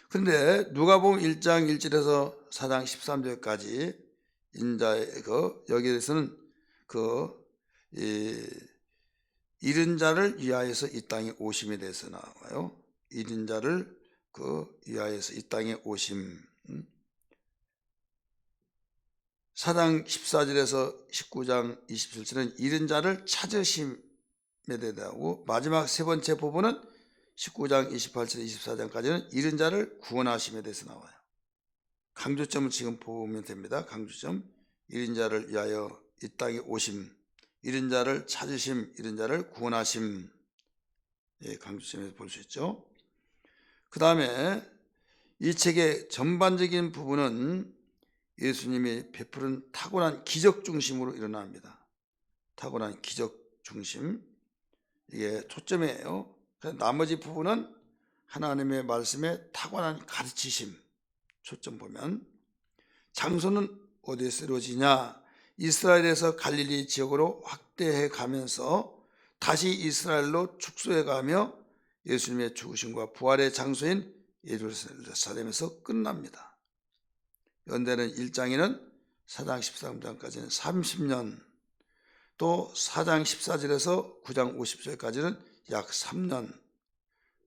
그런데 누가복음 1장 1절에서 4장 13절까지 인자의 여기에서는 잃은 자를 위하여서 이 땅에 오심에 대해서 나와요. 잃은 자를 위하여서 이 땅에 오심. 4장 14절에서 19장 27절은 잃은 자를 찾으심에 대하고, 마지막 세 번째 부분은 19장 28절 24장까지는 잃은 자를 구원하심에 대해서 나와요. 강조점을 지금 보면 됩니다. 강조점. 잃은 자를 위하여 이 땅에 오심, 잃은 자를 찾으심, 잃은 자를 구원하심. 강조점에서 볼 수 있죠. 그 다음에 이 책의 전반적인 부분은 예수님이 베푸는 타고난 기적 중심으로 일어납니다. 타고난 기적 중심. 이게 초점이에요. 나머지 부분은 하나님의 말씀에 타고난 가르치심. 초점 보면 장소는 어디에서 이루어지냐? 이스라엘에서 갈릴리 지역으로 확대해 가면서 다시 이스라엘로 축소해 가며 예수님의 죽으심과 부활의 장소인 예루살렘에서 끝납니다. 연대는 1장에는 4장 13장까지는 30년, 또 4장 14절에서 9장 50절까지는 약 3년,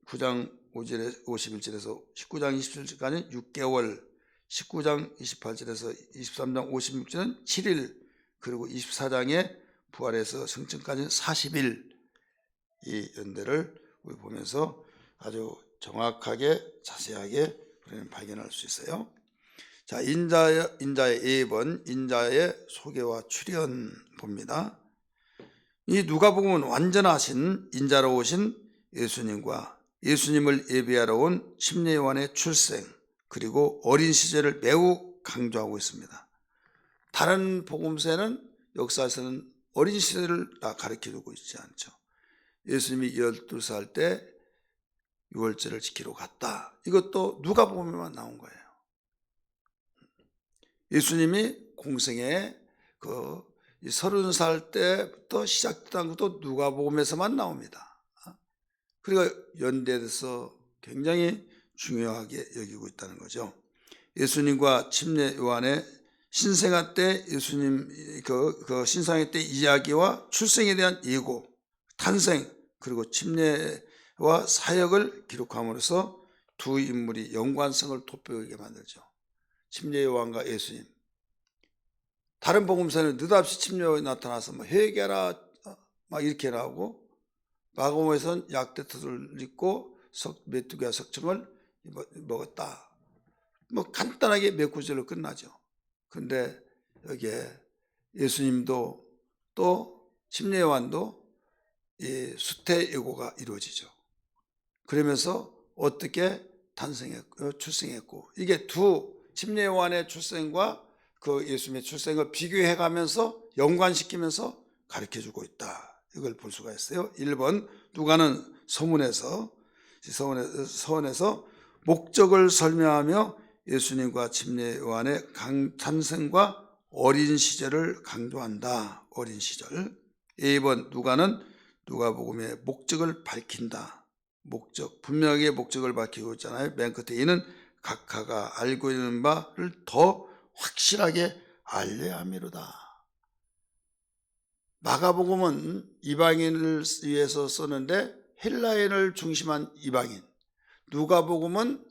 9장 51절에서 19장 27절까지는 6개월, 19장 28절에서 23장 56절은 7일, 그리고 24장의 부활에서 승천까지는 40일. 이 연대를 우리 보면서 아주 정확하게 자세하게 우리는 발견할 수 있어요. 자, 인자의 2번, 인자의 소개와 출현 봅니다. 이 누가복음은 완전하신 인자로 오신 예수님과 예수님을 예비하러 온 침례 요한의 출생, 그리고 어린 시절을 매우 강조하고 있습니다. 다른 복음서에는, 역사에서는 어린 시절을 다 가르쳐주고 있지 않죠. 예수님이 12살 때 유월절을 지키러 갔다. 이것도 누가복음에만 나온 거예요. 예수님이 공생에 30살 때부터 시작된 것도 누가복음에서만 나옵니다. 그리고 연대에서 굉장히 중요하게 여기고 있다는 거죠. 예수님과 침례 요한의 신생아 때 예수님 신생아 때 이야기와 출생에 대한 예고, 탄생, 그리고 침례와 사역을 기록함으로써 두 인물이 연관성을 돋보이게 만들죠. 침례 요한과 예수님. 다른 복음서는 느닷없이 침례 요한이 나타나서 회개하라 막 이렇게 나오고, 마가복음에서는 약대터를 입고 메뚜기와 석청을 먹었다. 간단하게 몇 구절로 끝나죠. 그런데 여기에 예수님도 또 침례 요한도 이 수태 예고가 이루어지죠. 그러면서 어떻게 출생했고, 이게 두 침례 요한의 출생과 그 예수님의 출생을 비교해 가면서 연관시키면서 가르쳐 주고 있다. 이걸 볼 수가 있어요. 1번 누가는 서문에서 목적을 설명하며 예수님과 침례 요한의 탄생과 어린 시절을 강조한다. 어린 시절. 2번 누가는 누가복음의 목적을 밝힌다. 목적, 분명하게 목적을 밝히고 있잖아요. 맨 끝에 이는 각하가 알고 있는 바를 더 확실하게 알려야 함이로다. 마가복음은 이방인을 위해서 썼는데 헬라인을 중심한 이방인, 누가복음은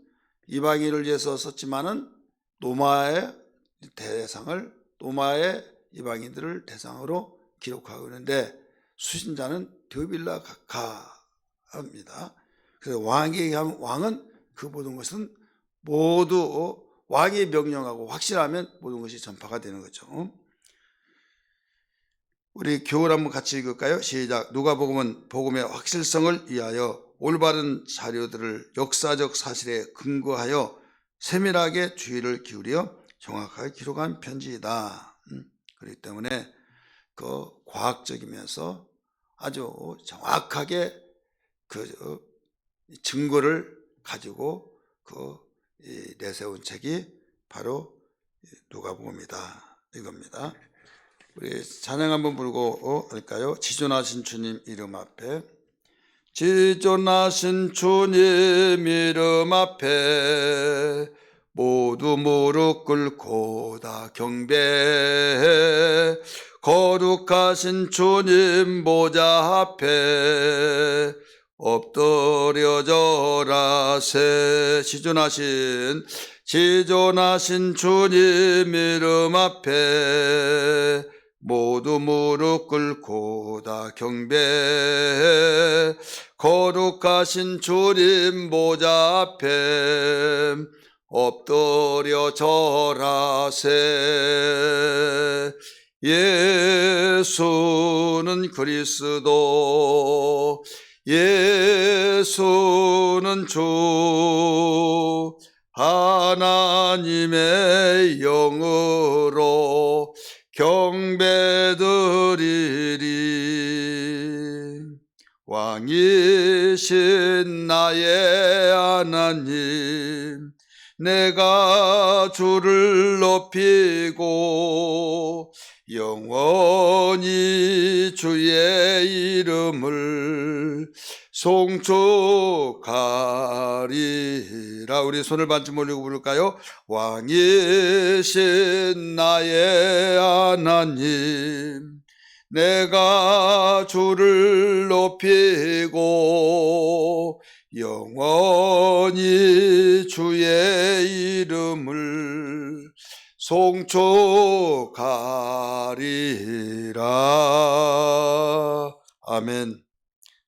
이방인을 위해서 썼지만은 로마의 이방인들을 대상으로 기록하고 있는데 수신자는 드빌라 각하입니다. 그래서 왕에게 하면 왕은 그 모든 것은 모두 왕이 명령하고 확실하면 모든 것이 전파가 되는 거죠. 우리 교훈 한번 같이 읽을까요? 시작. 누가복음은 복음의 확실성을 위하여 올바른 자료들을 역사적 사실에 근거하여 세밀하게 주의를 기울여 정확하게 기록한 편지이다. 그렇기 때문에 그 과학적이면서 아주 정확하게 그 증거를 가지고 내세운 책이 바로 누가복음이다. 이겁니다. 우리 찬양 한번 부르고 할까요? 지존하신 주님 이름 앞에, 지존하신 주님 이름 앞에 모두 무릎 꿇고 다 경배해. 거룩하신 주님 보좌 앞에 엎드려 절하세. 지존하신 주님 이름 앞에 모두 무릎 꿇고 다 경배해. 거룩하신 주님 보좌 앞에 엎드려 절하세. 예수는 그리스도, 예수는 주, 하나님의 영으로 경배드리리. 왕이신 나의 하나님, 내가 주를 높이고 영원히 주의 이름을 송축하리라. 우리 손을 반쯤 올리고 부를까요? 왕이신 나의 하나님, 내가 주를 높이고 영원히 주의 이름을 송축하리라. 아멘.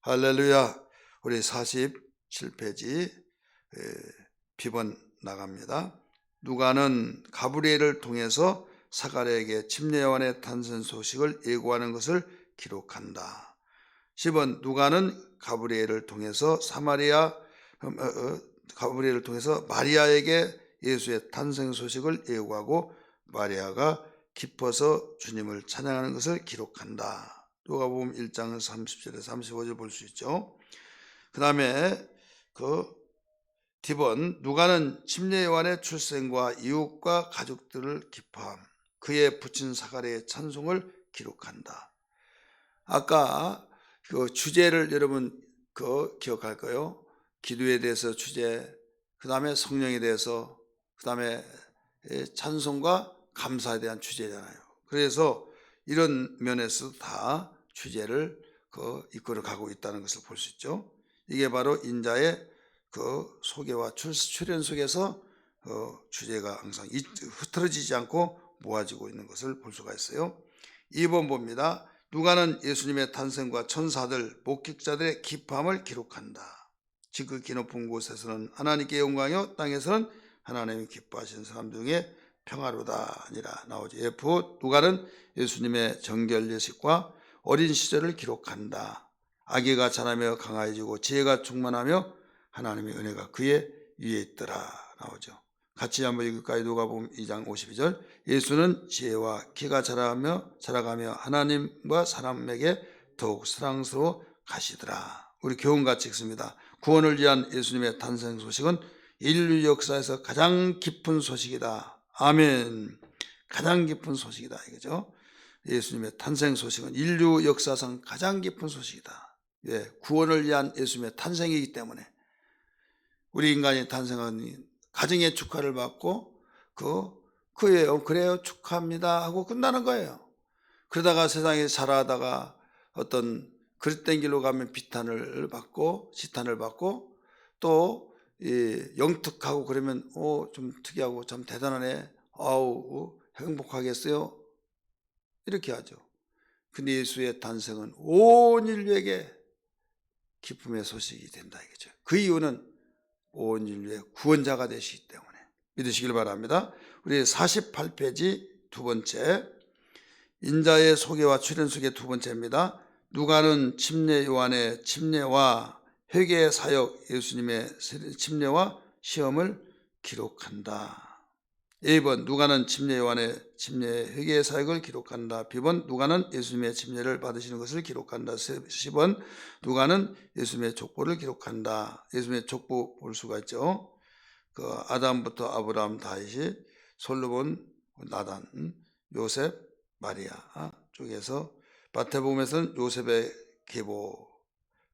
할렐루야. 우리 47페이지 비번 나갑니다. 누가는 가브리엘을 통해서 사가랴에게 침례 요한의 탄생 소식을 예고하는 것을 기록한다. 10번 누가는 가브리엘을 통해서 마리아에게 예수의 탄생 소식을 예고하고 마리아가 기뻐서 주님을 찬양하는 것을 기록한다. 누가복음 1장 30절에서 35절 볼 수 있죠. 그 다음에 D번 누가는 침례 요한의 출생과 이웃과 가족들을 기뻐함, 그의 부친 사가랴의 찬송을 기록한다. 아까 그 주제를 여러분 기억할 거예요. 기도에 대해서 주제, 그 다음에 성령에 대해서, 그 다음에 찬송과 감사에 대한 주제잖아요. 그래서 이런 면에서 다 주제를 이끌어 가고 있다는 것을 볼 수 있죠. 이게 바로 인자의 소개와 출현 속에서 주제가 항상 흐트러지지 않고 모아지고 있는 것을 볼 수가 있어요. 2번 봅니다. 누가는 예수님의 탄생과 천사들, 목격자들의 기뻐함을 기록한다. 지극히 높은 곳에서는 하나님께 영광이요, 땅에서는 하나님이 기뻐하시는 사람 중에 평화로다 아니라 나오죠. F. 누가는 예수님의 정결 예식과 어린 시절을 기록한다. 아기가 자라며 강화해지고 지혜가 충만하며 하나님의 은혜가 그의 위에 있더라 나오죠. 같이 한번 읽을까요? 누가복음 2장 52절. 예수는 지혜와 키가 자라가며 하나님과 사람에게 더욱 사랑스러워 가시더라. 우리 교훈같이 읽습니다. 구원을 위한 예수님의 탄생 소식은 인류 역사에서 가장 깊은 소식이다. 아멘. 가장 깊은 소식이다 이거죠. 예수님의 탄생 소식은 인류 역사상 가장 깊은 소식이다. 예, 구원을 위한 예수님의 탄생이기 때문에 우리 인간이 탄생한 가정의 축하를 받고 그예요. 그래요. 축하합니다 하고 끝나는 거예요. 그러다가 세상에 자라다가 어떤 그릇된 길로 가면 비탄을 받고 시탄을 받고 또 영특하고 그러면 좀 특이하고 참 대단하네. 아우 행복하겠어요. 이렇게 하죠. 근데 예수의 탄생은 온 인류에게 기쁨의 소식이 된다 이거죠. 그 이유는 온 인류의 구원자가 되시기 때문에 믿으시길 바랍니다. 우리 48페이지 두 번째 인자의 소개와 출현속의 두 번째입니다. 누가는 침례 요한의 침례와 회개의 사역 예수님의 침례와 시험을 기록한다. A번 누가는 침례 요한의 침례 회개의 사역을 기록한다. B번 누가는 예수님의 침례를 받으시는 것을 기록한다. C번 누가는 예수님의 족보를 기록한다. 예수님의 족보 볼 수가 있죠. 그 아담부터 아브라함, 다윗이, 솔로몬, 나단, 요셉, 마리아 쪽에서 마태복음에서는 요셉의 계보,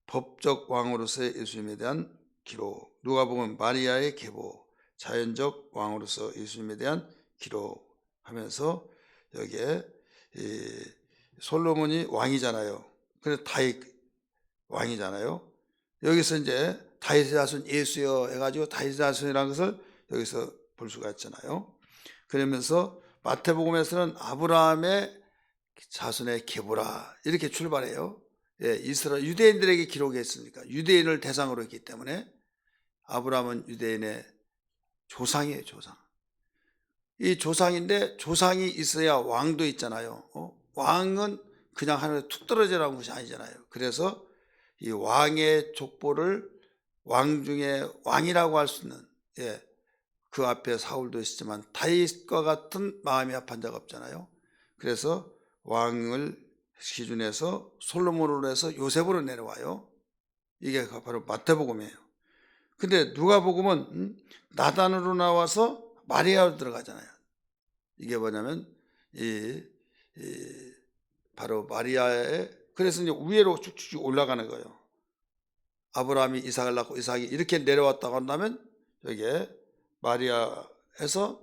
법적 왕으로서의 예수님에 대한 기록, 누가복음은 마리아의 계보, 자연적 왕으로서 예수님에 대한 기록하면서 여기에 솔로몬이 왕이잖아요. 그래서 다윗 왕이잖아요. 여기서 이제 다윗의 자손 예수여 해가지고 다윗의 자손이라는 것을 여기서 볼 수가 있잖아요. 그러면서 마태복음에서는 아브라함의 자손의 계보라 이렇게 출발해요. 예, 이스라엘 유대인들에게 기록했으니까 유대인을 대상으로 했기 때문에 아브라함은 유대인의 조상이에요. 조상. 이 조상인데 조상이 있어야 왕도 있잖아요. 왕은 그냥 하늘에 툭 떨어져 나온 것이 아니잖아요. 그래서 이 왕의 족보를 왕 중에 왕이라고 할 수 있는 그 앞에 사울도 있었지만 다윗과 같은 마음이 합한 자가 없잖아요. 그래서 왕을 기준해서 솔로몬으로 해서 요셉으로 내려와요. 이게 바로 마태복음이에요. 근데 누가복음은 나단으로 나와서 마리아로 들어가잖아요. 이게 뭐냐면 바로 마리아의 그래서 이제 위로 쭉쭉 올라가는 거예요. 아브라함이 이삭을 낳고 이삭이 이렇게 내려왔다고 한다면 여기에 마리아에서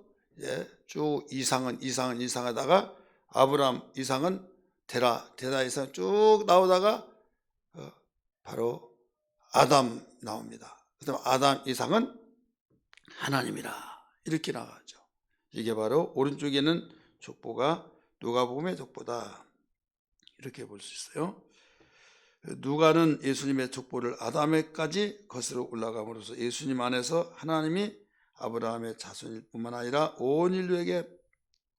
쭉 이상하다가 아브라함 이상은 데라 이상 쭉 나오다가 바로 아담 나옵니다. 그다음 아담 이상은 하나님이라 이렇게 나가죠. 이게 바로 오른쪽에는 족보가 누가복음의 족보다 이렇게 볼 수 있어요. 누가는 예수님의 족보를 아담에까지 거슬러 올라감으로써 예수님 안에서 하나님이 아브라함의 자손일 뿐만 아니라 온 인류에게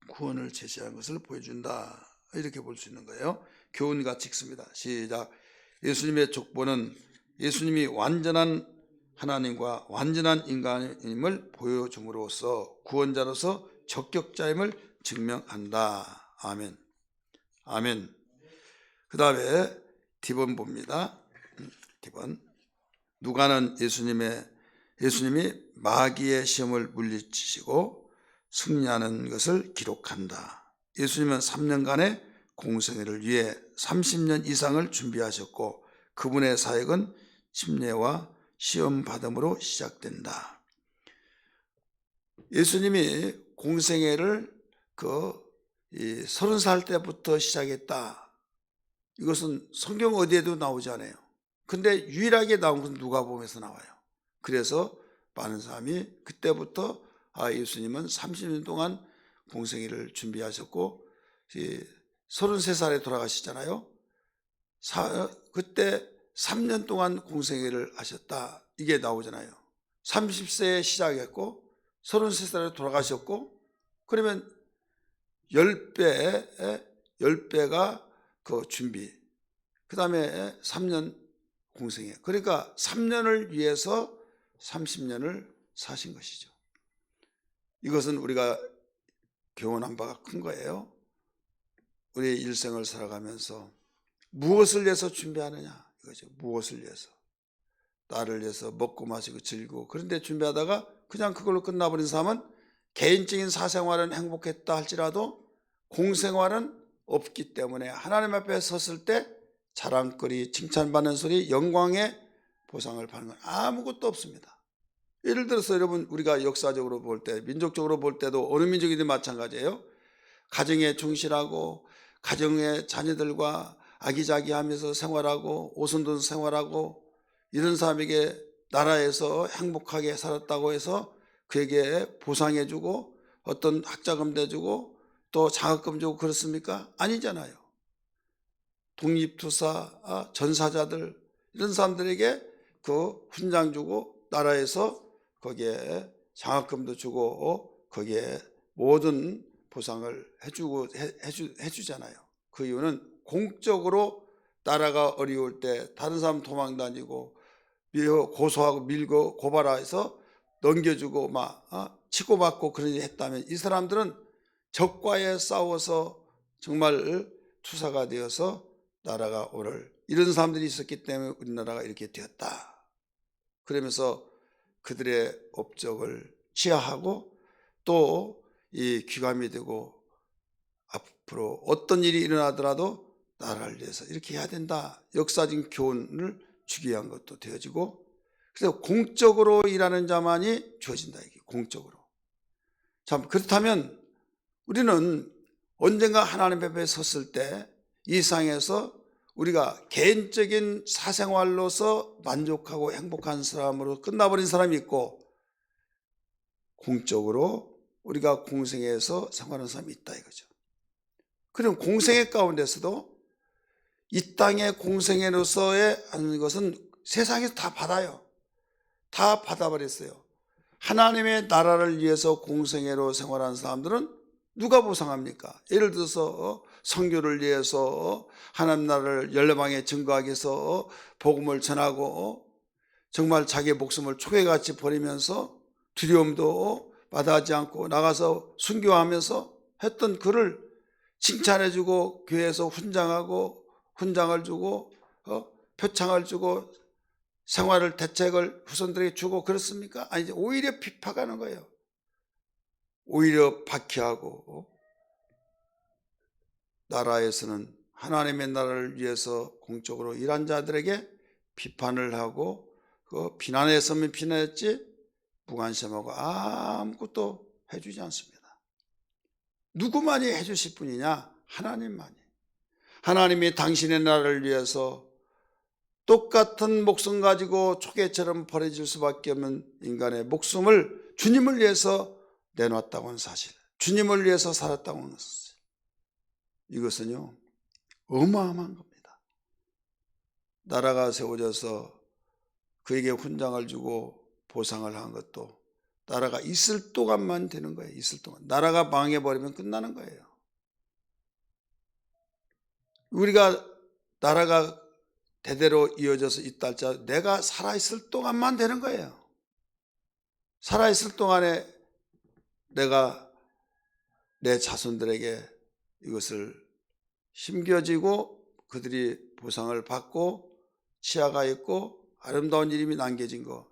구원을 제시한 것을 보여준다. 이렇게 볼 수 있는 거예요. 교훈같이 읽습니다. 시작. 예수님의 족보는 예수님이 완전한 하나님과 완전한 인간임을 보여줌으로써 구원자로서 적격자임을 증명한다. 아멘. 아멘. 그 다음에 D번 봅니다. D번. 누가는 예수님이 마귀의 시험을 물리치시고 승리하는 것을 기록한다. 예수님은 3년간의 공생애를 위해 30년 이상을 준비하셨고 그분의 사역은 침례와 시험 받음으로 시작된다. 예수님이 공생애를 30살 때부터 시작했다. 이것은 성경 어디에도 나오지 않아요. 근데 유일하게 나온 것은 누가복음에서 나와요. 그래서 많은 사람이 그때부터 예수님은 30년 동안 공생애를 준비하셨고 33살에 돌아가시잖아요. 그때 3년 동안 공생애를 하셨다. 이게 나오잖아요. 30세에 시작했고 33살에 돌아가셨고 그러면 10배가 그 준비. 그 다음에 3년 공생애. 그러니까 3년을 위해서 30년을 사신 것이죠. 이것은 우리가 교훈한 바가 큰 거예요. 우리의 일생을 살아가면서 무엇을 위해서 준비하느냐 이거죠. 무엇을 위해서. 나를 위해서 먹고 마시고 즐기고 그런데 준비하다가 그냥 그걸로 끝나버린 사람은 개인적인 사생활은 행복했다 할지라도 공생활은 없기 때문에 하나님 앞에 섰을 때 자랑거리, 칭찬받는 소리, 영광의 보상을 받는 건 아무것도 없습니다. 예를 들어서 여러분 우리가 역사적으로 볼 때, 민족적으로 볼 때도 어느 민족이든 마찬가지예요. 가정에 충실하고 가정의 자녀들과 아기자기하면서 생활하고 오순도순 생활하고 이런 사람에게 나라에서 행복하게 살았다고 해서 그에게 보상해주고 어떤 학자금 내주고 또 장학금 주고 그렇습니까? 아니잖아요. 독립투사, 전사자들 이런 사람들에게 그 훈장 주고 나라에서 거기에 장학금도 주고 거기에 모든 보상을 해주잖아요. 그 이유는 공적으로 나라가 어려울 때 다른 사람 도망 다니고 고소하고 밀고 고발해서 넘겨주고 막 치고받고 그런 일 했다면 이 사람들은 적과에 싸워서 정말 투사가 되어서 나라가 오늘 이런 사람들이 있었기 때문에 우리나라가 이렇게 되었다. 그러면서 그들의 업적을 치하하고 또 이 귀감이 되고 앞으로 어떤 일이 일어나더라도 나라를 위해서 이렇게 해야 된다. 역사적인 교훈을 주기 위한 것도 되어지고 그래서 공적으로 일하는 자만이 주어진다. 이게 공적으로. 참 그렇다면 우리는 언젠가 하나님 앞에 섰을 때 이 세상에서 우리가 개인적인 사생활로서 만족하고 행복한 사람으로 끝나버린 사람이 있고 공적으로 우리가 공생에서 생활하는 사람이 있다 이거죠. 그럼 공생애 가운데서도 이 땅의 공생애로서의 하는 것은 세상에서 다 받아요. 다 받아버렸어요. 하나님의 나라를 위해서 공생애로 생활하는 사람들은 누가 보상합니까? 예를 들어서 선교를 위해서 하나님 나라를 열방에 증거하기 위해서 복음을 전하고 정말 자기의 목숨을 초계같이 버리면서 두려움도 마다하지 않고 나가서 순교하면서 했던 그를 칭찬해주고 교회에서 훈장을 주고 표창을 주고 생활을 대책을 후손들에게 주고 그렇습니까? 아니죠. 오히려 핍박하는 거예요. 오히려 박해하고 나라에서는 하나님의 나라를 위해서 공적으로 일한 자들에게 비판을 하고 그 비난했으면 비난했지 무관심하고 아무것도 해주지 않습니다. 누구만이 해주실 분이냐? 하나님만이. 하나님이 당신의 나라를 위해서 똑같은 목숨 가지고 초계처럼 버려질 수밖에 없는 인간의 목숨을 주님을 위해서 내놨다고 하는 사실, 주님을 위해서 살았다고 하는 사실, 이것은요 어마어마한 겁니다. 나라가 세워져서 그에게 훈장을 주고 보상을 한 것도 나라가 있을 동안만 되는 거예요. 있을 동안. 나라가 망해버리면 끝나는 거예요. 우리가 나라가 대대로 이어져서 있다 할지라도 내가 살아있을 동안만 되는 거예요. 살아있을 동안에 내가 내 자손들에게 이것을 심겨지고 그들이 보상을 받고 치아가 있고 아름다운 이름이 남겨진 거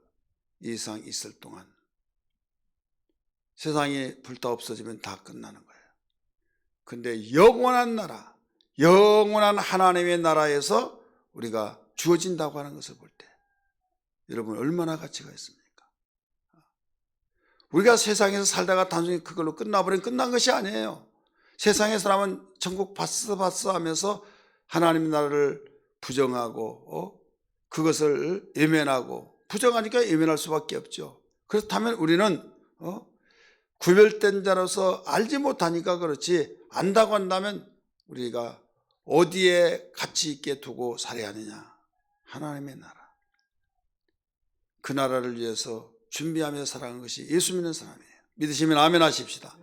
이 세상 있을 동안 세상이 불타 없어지면 다 끝나는 거예요. 근데 영원한 나라, 영원한 하나님의 나라에서 우리가 주어진다고 하는 것을 볼 때 여러분 얼마나 가치가 있습니까? 우리가 세상에서 살다가 단순히 그걸로 끝나버리면 끝난 것이 아니에요. 세상의 사람은 천국 봤어 하면서 하나님 나라를 부정하고 그것을 외면하고 부정하니까 외면할 수밖에 없죠. 그렇다면 우리는 구별된 자로서 알지 못하니까 그렇지 안다고 한다면 우리가 어디에 가치 있게 두고 살아야 하느냐? 하나님의 나라. 그 나라를 위해서 준비하며 살아가는 것이 예수 믿는 사람이에요. 믿으시면 아멘 하십시다.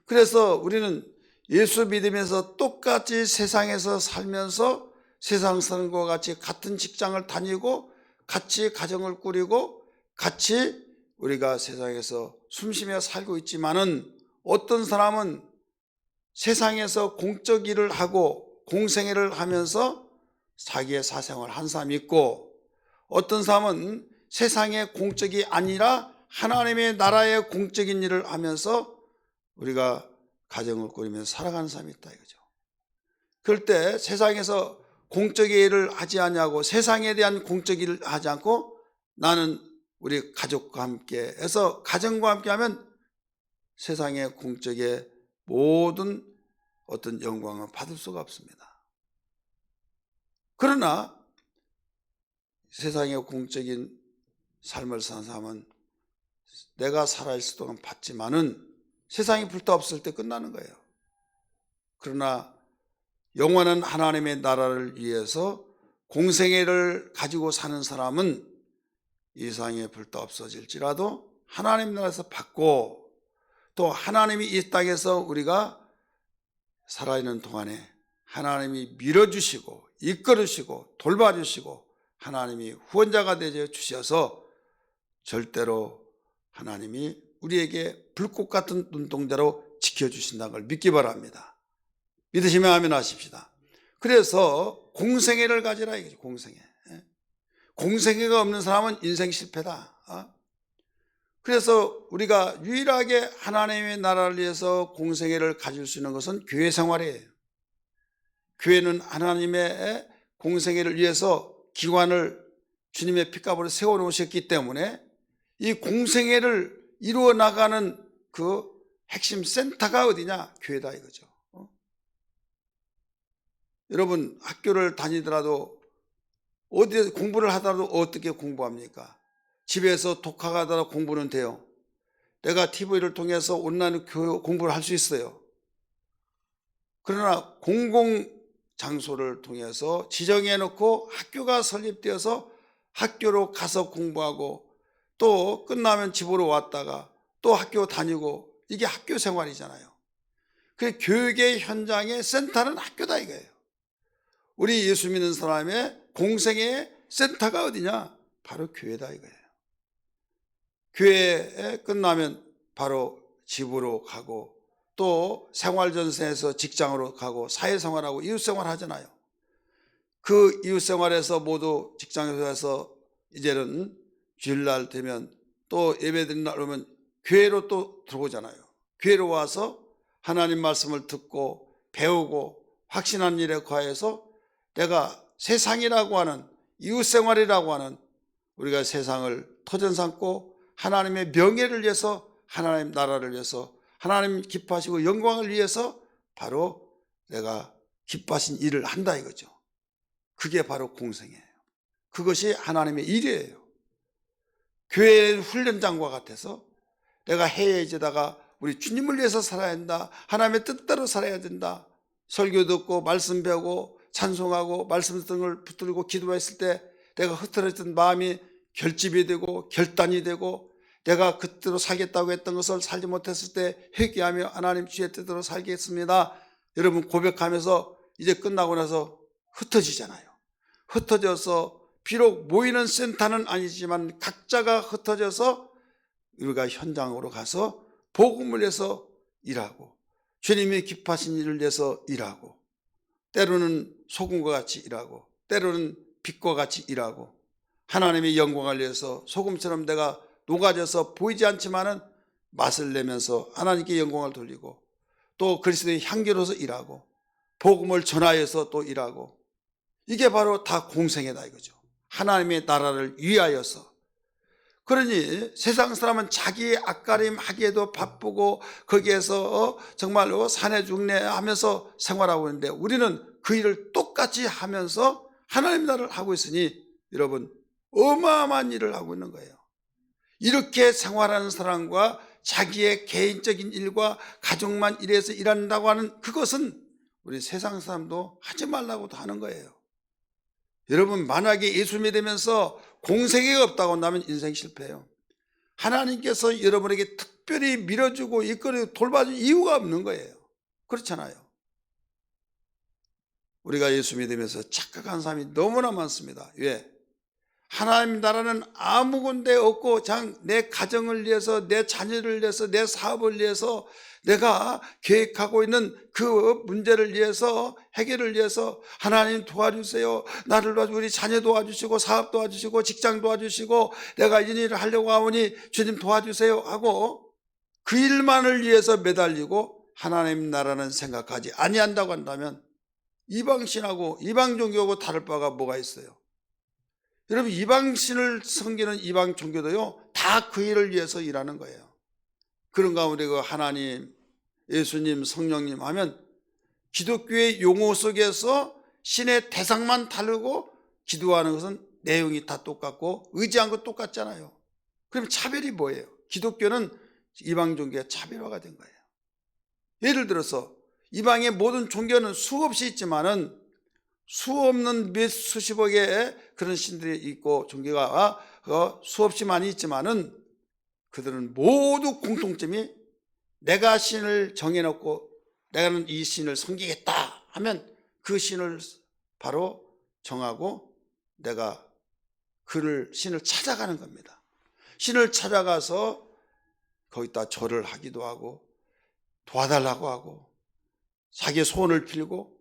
그래서 우리는 예수 믿으면서 똑같이 세상에서 살면서 세상 사는 것과 같이 같은 직장을 다니고 같이 가정을 꾸리고 같이 우리가 세상에서 숨쉬며 살고 있지만은 어떤 사람은 세상에서 공적 일을 하고 공생애를 하면서 자기의 사생활을 한 사람이 있고, 어떤 사람은 세상의 공적이 아니라 하나님의 나라의 공적인 일을 하면서 우리가 가정을 꾸리면서 살아가는 사람이 있다 이거죠. 그럴 때 세상에서 공적인 일을 하지 않냐고, 세상에 대한 공적 일을 하지 않고 나는 우리 가족과 함께 해서 가정과 함께 하면 세상의 공적의 모든 어떤 영광을 받을 수가 없습니다. 그러나 세상의 공적인 삶을 사는 사람은 내가 살아있을 동안 받지만은 세상이 불타 없을 때 끝나는 거예요. 그러나 영원한 하나님의 나라를 위해서 공생애를 가지고 사는 사람은 이 세상에 불타 없어질지라도 하나님 나라에서 받고, 또 하나님이 이 땅에서 우리가 살아있는 동안에 하나님이 밀어주시고 이끌으시고 돌봐주시고 하나님이 후원자가 되어 주셔서 절대로 하나님이 우리에게 불꽃 같은 눈동자로 지켜주신다는 걸 믿기 바랍니다. 믿으시면 아멘 하십시다. 그래서 공생애를 가지라 이거죠. 공생애. 공생애가 없는 사람은 인생 실패다. 그래서 우리가 유일하게 하나님의 나라를 위해서 공생애를 가질 수 있는 것은 교회 생활이에요. 교회는 하나님의 공생애를 위해서 기관을 주님의 피값으로 세워놓으셨기 때문에 이 공생애를 이루어 나가는 그 핵심 센터가 어디냐? 교회다 이거죠. 여러분 학교를 다니더라도 어디 공부를 하더라도 어떻게 공부합니까? 집에서 독학하다가 공부는 돼요. 내가 TV를 통해서 온라인 공부를 할 수 있어요. 그러나 공공장소를 통해서 지정해 놓고 학교가 설립되어서 학교로 가서 공부하고 또 끝나면 집으로 왔다가 또 학교 다니고, 이게 학교 생활이잖아요. 그 교육의 현장의 센터는 학교다 이거예요. 우리 예수 믿는 사람의 공생의 센터가 어디냐? 바로 교회다 이거예요. 교회에 끝나면 바로 집으로 가고 또 생활전선에서 직장으로 가고 사회생활하고 이웃생활 하잖아요. 그 이웃생활에서 모두 직장에서 이제는 주일날 되면 또 예배드리는 날 오면 교회로 또 들어오잖아요. 교회로 와서 하나님 말씀을 듣고 배우고 확신한 일에 과해서 내가 세상이라고 하는 이웃생활이라고 하는 우리가 세상을 터전 삼고 하나님의 명예를 위해서, 하나님 나라를 위해서, 하나님 기뻐하시고 영광을 위해서 바로 내가 기뻐하신 일을 한다 이거죠. 그게 바로 공생애예요. 그것이 하나님의 일이에요. 교회의 훈련장과 같아서 내가 해외에다가 우리 주님을 위해서 살아야 한다, 하나님의 뜻대로 살아야 된다, 설교 듣고 말씀 배우고 찬송하고 말씀 등을 붙들고 기도했을 때 내가 흐트러졌던 마음이 결집이 되고 결단이 되고, 내가 그대로 살겠다고 했던 것을 살지 못했을 때 회개하며 하나님 주의 뜻대로 살겠습니다, 여러분 고백하면서 이제 끝나고 나서 흩어지잖아요. 흩어져서 비록 모이는 센터는 아니지만 각자가 흩어져서 우리가 현장으로 가서 복음을 위해서 일하고 주님이 기뻐하신 일을 위해서 일하고, 때로는 소금과 같이 일하고 때로는 빛과 같이 일하고, 하나님의 영광을 위해서 소금처럼 내가 녹아져서 보이지 않지만은 맛을 내면서 하나님께 영광을 돌리고, 또 그리스도의 향기로서 일하고 복음을 전하여서 또 일하고, 이게 바로 다 공생애다 이거죠. 하나님의 나라를 위하여서. 그러니 세상 사람은 자기의 앞가림 하기에도 바쁘고 거기에서 정말로 사내 중내 하면서 생활하고 있는데, 우리는 그 일을 똑같이 하면서 하나님 나라를 하고 있으니 여러분 어마어마한 일을 하고 있는 거예요. 이렇게 생활하는 사람과 자기의 개인적인 일과 가족만 일해서 일한다고 하는 그것은 우리 세상 사람도 하지 말라고도 하는 거예요. 여러분 만약에 예수 믿으면서 공생애가 없다고 한다면 인생 실패해요. 하나님께서 여러분에게 특별히 밀어주고 이끌어 돌봐줄 이유가 없는 거예요. 그렇잖아요. 우리가 예수 믿으면서 착각한 사람이 너무나 많습니다. 왜? 하나님 나라는 아무 군데 없고 그냥 내 가정을 위해서, 내 자녀를 위해서, 내 사업을 위해서 내가 계획하고 있는 그 문제를 위해서, 해결을 위해서 하나님 도와주세요. 나를 도와주고 우리 자녀 도와주시고 사업 도와주시고 직장 도와주시고 내가 이 일을 하려고 하오니 주님 도와주세요 하고 그 일만을 위해서 매달리고 하나님 나라는 생각하지 아니한다고 한다면 이방신하고 이방 종교하고 다를 바가 뭐가 있어요? 여러분, 이방신을 섬기는 이방 종교도요 다 그 일을 위해서 일하는 거예요. 그런 가운데 그 하나님, 예수님, 성령님 하면 기독교의 용어 속에서 신의 대상만 다르고 기도하는 것은 내용이 다 똑같고 의지한 것 똑같잖아요. 그럼 차별이 뭐예요? 기독교는 이방 종교의 차별화가 된 거예요. 예를 들어서 이방의 모든 종교는 수없이 있지만은 수 없는 몇 수십억의 그런 신들이 있고 종교가 수없이 많이 있지만은 그들은 모두 공통점이 내가 신을 정해놓고 내가는 이 신을 섬기겠다 하면 그 신을 바로 정하고 내가 신을 찾아가는 겁니다. 신을 찾아가서 거기다 절을 하기도 하고 도와달라고 하고 자기의 소원을 빌고,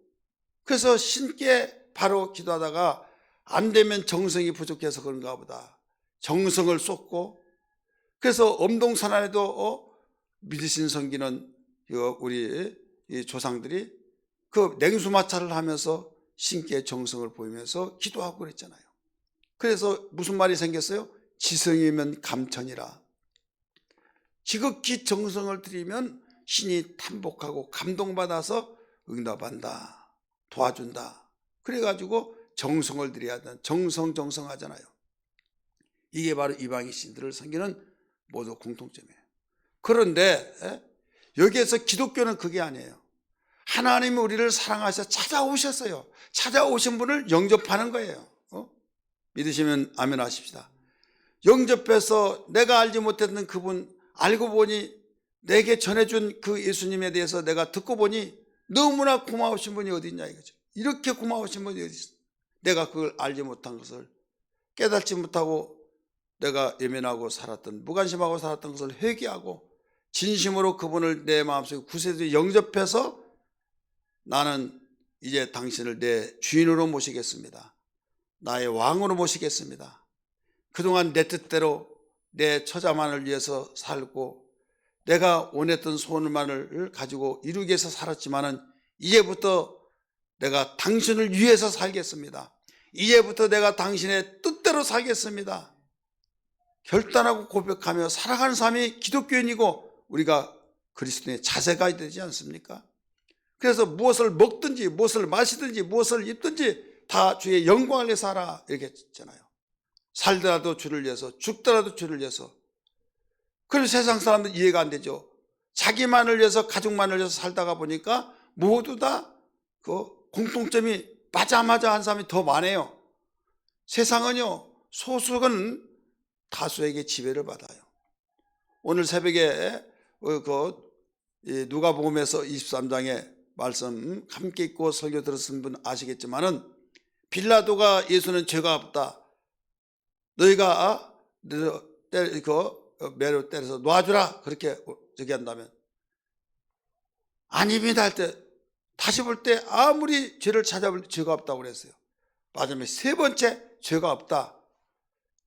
그래서 신께 바로 기도하다가 안 되면 정성이 부족해서 그런가 보다 정성을 쏟고, 그래서 엄동산안에도 믿으신 섬기는 우리 조상들이 그 냉수마찰을 하면서 신께 정성을 보이면서 기도하고 그랬잖아요. 그래서 무슨 말이 생겼어요? 지성이면 감천이라. 지극히 정성을 들이면 신이 탐복하고 감동받아서 응답한다, 도와준다. 그래가지고 정성을 들여야 한다. 정성하잖아요. 이게 바로 이방의 신들을 섬기는 모두 공통점이에요. 그런데 여기에서 기독교는 그게 아니에요. 하나님이 우리를 사랑하셔서 찾아오셨어요. 찾아오신 분을 영접하는 거예요. 믿으시면 아멘 하십시다. 영접해서 내가 알지 못했던 그분 알고 보니, 내게 전해준 그 예수님에 대해서 내가 듣고 보니 너무나 고마우신 분이 어디 있냐 이거죠. 이렇게 고마우신 분이 어디 있어? 내가 그걸 알지 못한 것을, 깨닫지 못하고 내가 예민하고 살았던, 무관심하고 살았던 것을 회개하고 진심으로 그분을 내 마음속에 구세주에 영접해서 나는 이제 당신을 내 주인으로 모시겠습니다. 나의 왕으로 모시겠습니다. 그동안 내 뜻대로 내 처자만을 위해서 살고 내가 원했던 소원만을 가지고 이루기 위해서 살았지만은 이제부터 내가 당신을 위해서 살겠습니다. 이제부터 내가 당신의 뜻대로 살겠습니다. 결단하고 고백하며 살아가는 삶이 기독교인이고 우리가 그리스도인의 자세가 되지 않습니까? 그래서 무엇을 먹든지 무엇을 마시든지 무엇을 입든지 다 주의 영광을 위해서 살아 이렇게 했잖아요. 살더라도 주를 위해서, 죽더라도 주를 위해서. 그래서 세상 사람들 이해가 안 되죠. 자기만을 위해서, 가족만을 위해서 살다가 보니까 모두 다 그 공통점이 맞아 한 사람이 더 많아요. 세상은요, 소수는 다수에게 지배를 받아요. 오늘 새벽에 누가복음에서 23장의 말씀 함께 읽고 설교 들었은 분 아시겠지만은 빌라도가 예수는 죄가 없다, 너희가 매로 때려서 놔주라 그렇게 얘기한다면 아닙니다 할 때, 다시 볼 때 아무리 죄를 찾아볼 죄가 없다고 그랬어요. 마지막에 세 번째 죄가 없다.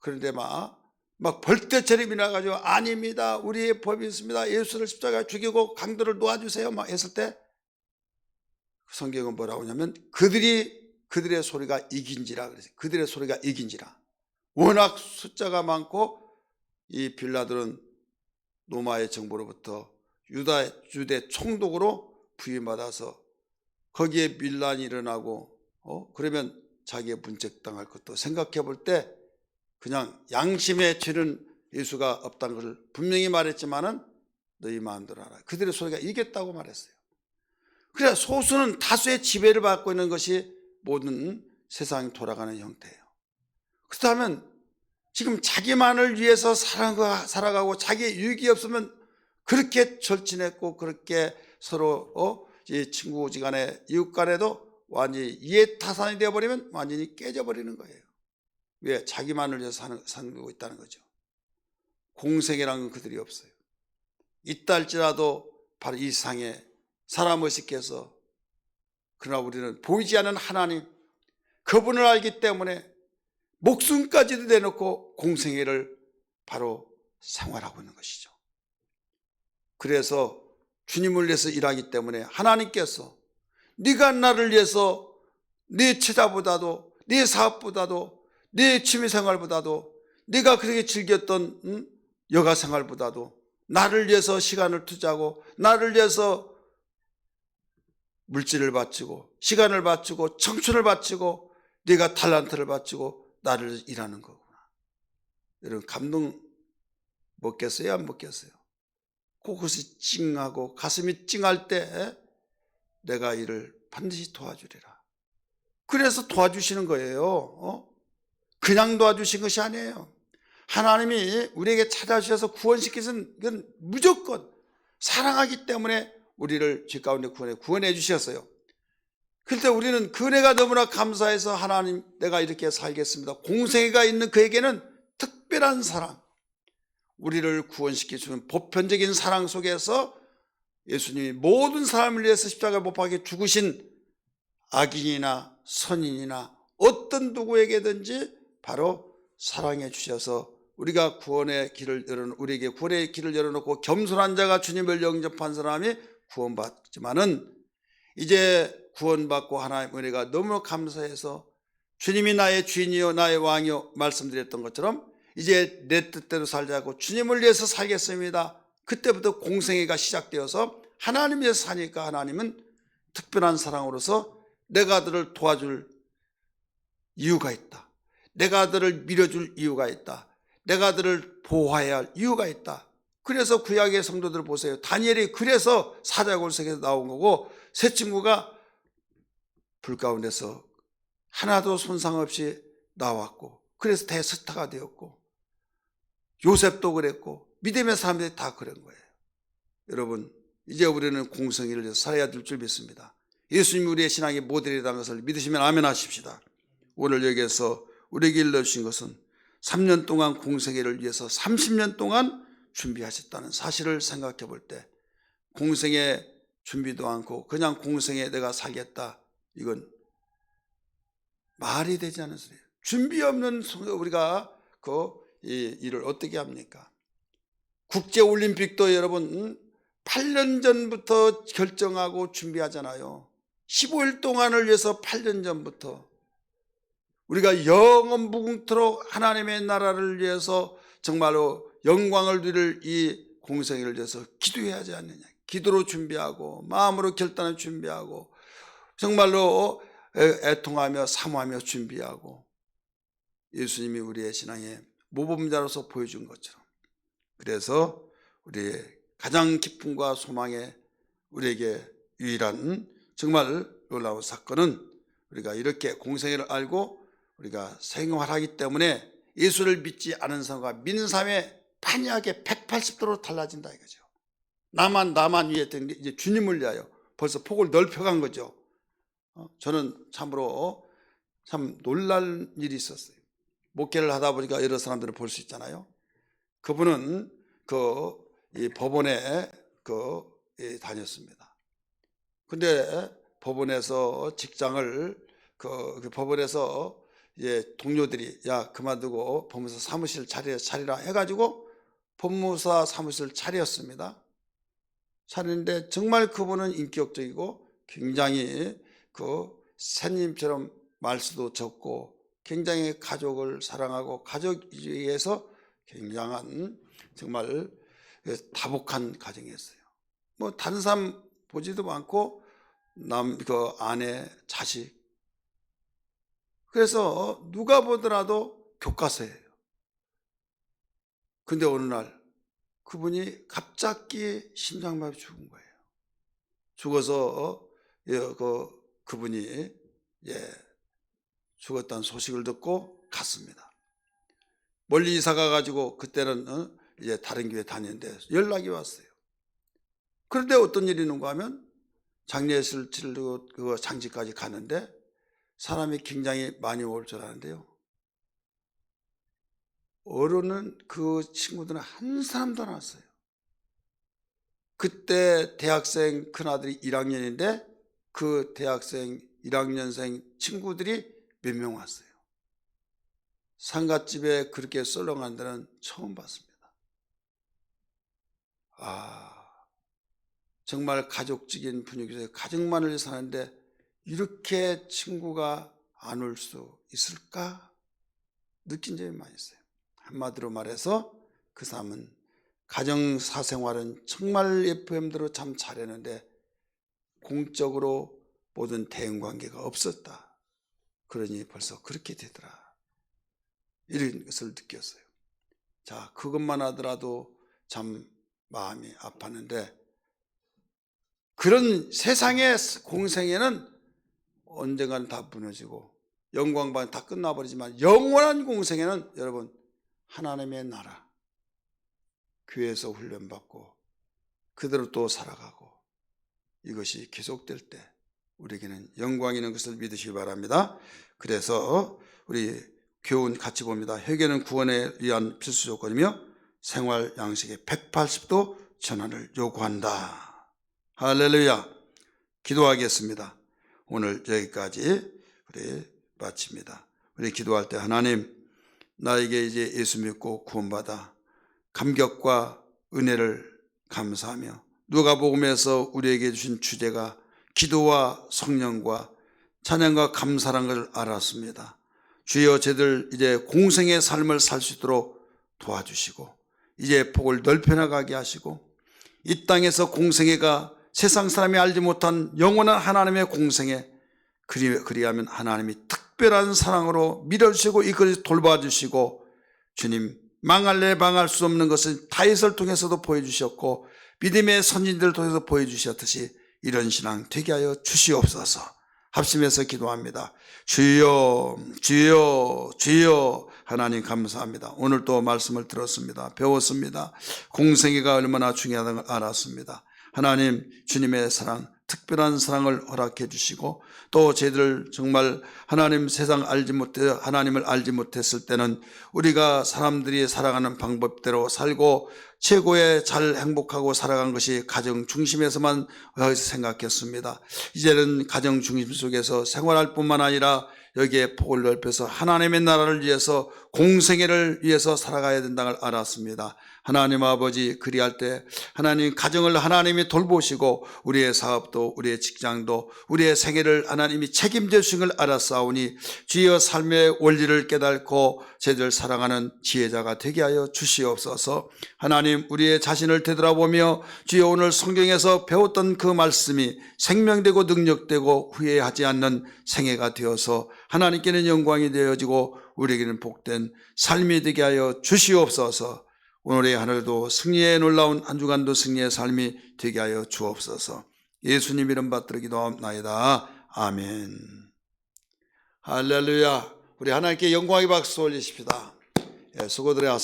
그런데 막 벌떼처럼 일어나가지고 아닙니다, 우리의 법이 있습니다, 예수를 십자가에 죽이고 강도를 놓아주세요 막 했을 때 성경은 뭐라고 하냐면 그들의 소리가 이긴지라 그랬어요. 그들의 소리가 이긴지라. 워낙 숫자가 많고 이 빌라도는 로마의 정부로부터 유대 총독으로 부임받아서 거기에 밀란이 일어나고 그러면 자기의 문책당할 것도 생각해 볼 때 그냥 양심의 죄는 예수가 없다는 것을 분명히 말했지만은 너희 마음대로 알아. 그들의 소리가 이겼다고 말했어요. 그래서 소수는 다수의 지배를 받고 있는 것이 모든 세상이 돌아가는 형태예요. 그렇다면 지금 자기만을 위해서 살아가고 자기의 유익이 없으면 그렇게 절친했고 그렇게 서로 친구지간에 이웃간에도 완전히 이해타산이 되어버리면 완전히 깨져버리는 거예요. 왜? 자기만을 위해서 살고 있다는 거죠. 공생이라는 건 그들이 없어요. 있다 할지라도 바로 이 세상에 사람 의식해서, 그러나 우리는 보이지 않는 하나님, 그분을 알기 때문에 목숨까지도 내놓고 공생애를 바로 생활하고 있는 것이죠. 그래서 주님을 위해서 일하기 때문에 하나님께서 네가 나를 위해서 네 처자보다도, 네 사업보다도, 네 취미생활보다도, 네가 그렇게 즐겼던 여가생활보다도 나를 위해서 시간을 투자하고, 나를 위해서 물질을 바치고, 시간을 바치고, 청춘을 바치고, 네가 탤런트를 바치고 나를 일하는 거구나. 여러분, 감동 먹겠어요? 안 먹겠어요? 그것이 찡하고 가슴이 찡할 때 내가 이를 반드시 도와주리라. 그래서 도와주시는 거예요. 그냥 도와주신 것이 아니에요. 하나님이 우리에게 찾아주셔서 구원시키신 건 무조건 사랑하기 때문에 우리를 죄 가운데 구원해 주셨어요. 그런데 우리는 그 은혜가 너무나 감사해서 하나님, 내가 이렇게 살겠습니다. 공생애가 있는 그에게는 특별한 사랑, 우리를 구원시켜주는 보편적인 사랑 속에서 예수님이 모든 사람을 위해서 십자가에 못 박혀 죽으신 악인이나 선인이나 어떤 누구에게든지 바로 사랑해 주셔서 우리가 우리에게 구원의 길을 열어놓고 겸손한 자가 주님을 영접한 사람이 구원받지만은, 이제 구원받고 하나님의 은혜가 너무 감사해서 주님이 나의 주인이요 나의 왕이요 말씀드렸던 것처럼 이제 내 뜻대로 살자고 주님을 위해서 살겠습니다. 그때부터 공생애가 시작되어서 하나님 위해서 사니까 하나님은 특별한 사랑으로서 내가 아들을 도와줄 이유가 있다. 내가 아들을 밀어줄 이유가 있다. 내가 아들을 보호해야 할 이유가 있다. 그래서 구약의 성도들 보세요. 다니엘이 그래서 사자굴석에서 나온 거고, 새 친구가 불 가운데서 하나도 손상 없이 나왔고, 그래서 대스타가 되었고, 요셉도 그랬고, 믿음의 사람들이 다 그런 거예요. 여러분, 이제 우리는 공생애를 위해서 살아야 될 줄 믿습니다. 예수님이 우리의 신앙의 모델이라는 것을 믿으시면 아멘 하십시다. 오늘 여기에서 우리에게 일러주신 것은 3년 동안 공생애를 위해서 30년 동안 준비하셨다는 사실을 생각해 볼 때, 공생애 준비도 않고 그냥 공생애 내가 살겠다, 이건 말이 되지 않은 소리예요. 준비 없는 우리가 이 일을 어떻게 합니까? 국제올림픽도 여러분 8년 전부터 결정하고 준비하잖아요. 15일 동안을 위해서 8년 전부터 우리가 영원 무궁토록 하나님의 나라를 위해서 정말로 영광을 누릴 이 공생애를 위해서 기도해야 하지 않느냐. 기도로 준비하고 마음으로 결단을 준비하고 정말로 애통하며 사모하며 준비하고, 예수님이 우리의 신앙의 모범자로서 보여준 것처럼. 그래서 우리의 가장 기쁨과 소망에 우리에게 유일한 정말 놀라운 사건은, 우리가 이렇게 공생애를 알고 우리가 생활하기 때문에 예수를 믿지 않은 사람과 믿는 사람의 판이하게 180도로 달라진다 이거죠. 나만 위해 했던 게 이제 주님을 위하여 벌써 폭을 넓혀간 거죠. 저는 참으로 참 놀랄 일이 있었어요. 목회를 하다 보니까 여러 사람들을 볼 수 있잖아요. 그분은 이 법원에 다녔습니다. 근데 법원에서 직장을 그 법원에서 이제 동료들이 야 그만두고 법무사 사무실 차리라 해가지고 법무사 사무실 차렸습니다. 차리는데 정말 그분은 인격적이고 굉장히 새님처럼 말수도 적고 굉장히 가족을 사랑하고 가족 위해서 굉장한 정말 다복한 가정이었어요. 뭐 다른 사람 보지도 않고 아내, 자식. 그래서 누가 보더라도 교과서예요. 근데 어느 날 그분이 갑자기 심장마비 죽은 거예요. 죽어서 그분이 죽었다는 소식을 듣고 갔습니다. 멀리 이사 가가지고 그때는 이제 다른 교회 다녔는데 연락이 왔어요. 그런데 어떤 일이 있는가 하면 장례식을 치르고 그 장지까지 가는데 사람이 굉장히 많이 올 줄 아는데요, 어른은 그 친구들은 한 사람도 안 왔어요. 그때 대학생 큰아들이 1학년인데 그 대학생 1학년생 친구들이 몇 명 왔어요. 상갓집에 그렇게 썰렁한 데는 처음 봤습니다. 정말 가족적인 분위기에서 가족만을 사는데 이렇게 친구가 안 올 수 있을까 느낀 점이 많이 있어요. 한마디로 말해서 그 사람은 가정 사생활은 정말 FM대로 참 잘했는데 공적으로 모든 대인관계가 없었다. 그러니 벌써 그렇게 되더라. 이런 것을 느꼈어요. 자, 그것만 하더라도 참 마음이 아팠는데 그런 세상의 공생애는 언젠가는 다 무너지고 영광반 다 끝나버리지만 영원한 공생애는 여러분 하나님의 나라 교회에서 훈련받고 그대로 또 살아가고 이것이 계속될 때 우리에게는 영광이 있는 것을 믿으시기 바랍니다. 그래서 우리 교훈 같이 봅니다. 회개는 구원에 위한 필수 조건이며 생활 양식의 180도 전환을 요구한다. 할렐루야. 기도하겠습니다. 오늘 여기까지 우리 마칩니다. 우리 기도할 때 하나님 나에게 이제 예수 믿고 구원받아 감격과 은혜를 감사하며 누가복음에서 우리에게 주신 주제가 기도와 성령과 찬양과 감사라는 것을 알았습니다. 주여 저희들 이제 공생의 삶을 살 수 있도록 도와주시고 이제 복을 넓혀나가게 하시고 이 땅에서 공생애가 세상 사람이 알지 못한 영원한 하나님의 공생애 그리하면 하나님이 특별한 사랑으로 밀어주시고 이것을 돌봐주시고 주님 망할래 망할 수 없는 것을 다윗을 통해서도 보여주셨고 믿음의 선진들을 통해서 보여주셨듯이 이런 신앙 되게 하여 주시옵소서. 합심해서 기도합니다. 주여 주여 주여. 하나님 감사합니다. 오늘 또 말씀을 들었습니다. 배웠습니다. 공생애가 얼마나 중요하다는 걸 알았습니다. 하나님 주님의 사랑 특별한 사랑을 허락해 주시고 또 저희들 정말 하나님을 알지 못했을 때는 우리가 사람들이 살아가는 방법대로 살고 최고의 잘 행복하고 살아간 것이 가정 중심에서만 생각했습니다. 이제는 가정 중심 속에서 생활할 뿐만 아니라 여기에 폭을 넓혀서 하나님의 나라를 위해서 공생애를 위해서 살아가야 된다는 걸 알았습니다. 하나님 아버지 그리할 때 하나님 가정을 하나님이 돌보시고 우리의 사업도 우리의 직장도 우리의 생애를 하나님이 책임져 주신 걸 알았사오니 주여 삶의 원리를 깨닫고 저희들 사랑하는 지혜자가 되게 하여 주시옵소서. 하나님 우리의 자신을 되돌아보며 주여 오늘 성경에서 배웠던 그 말씀이 생명되고 능력되고 후회하지 않는 생애가 되어서 하나님께는 영광이 되어지고 우리에게는 복된 삶이 되게 하여 주시옵소서. 오늘의 하늘도 승리의 놀라운 한 주간도 승리의 삶이 되게 하여 주옵소서. 예수님 이름 받들어 기도합나이다. 아멘. 할렐루야. 우리 하나님께 영광의 박수 올리십시다. 수고들 하세요.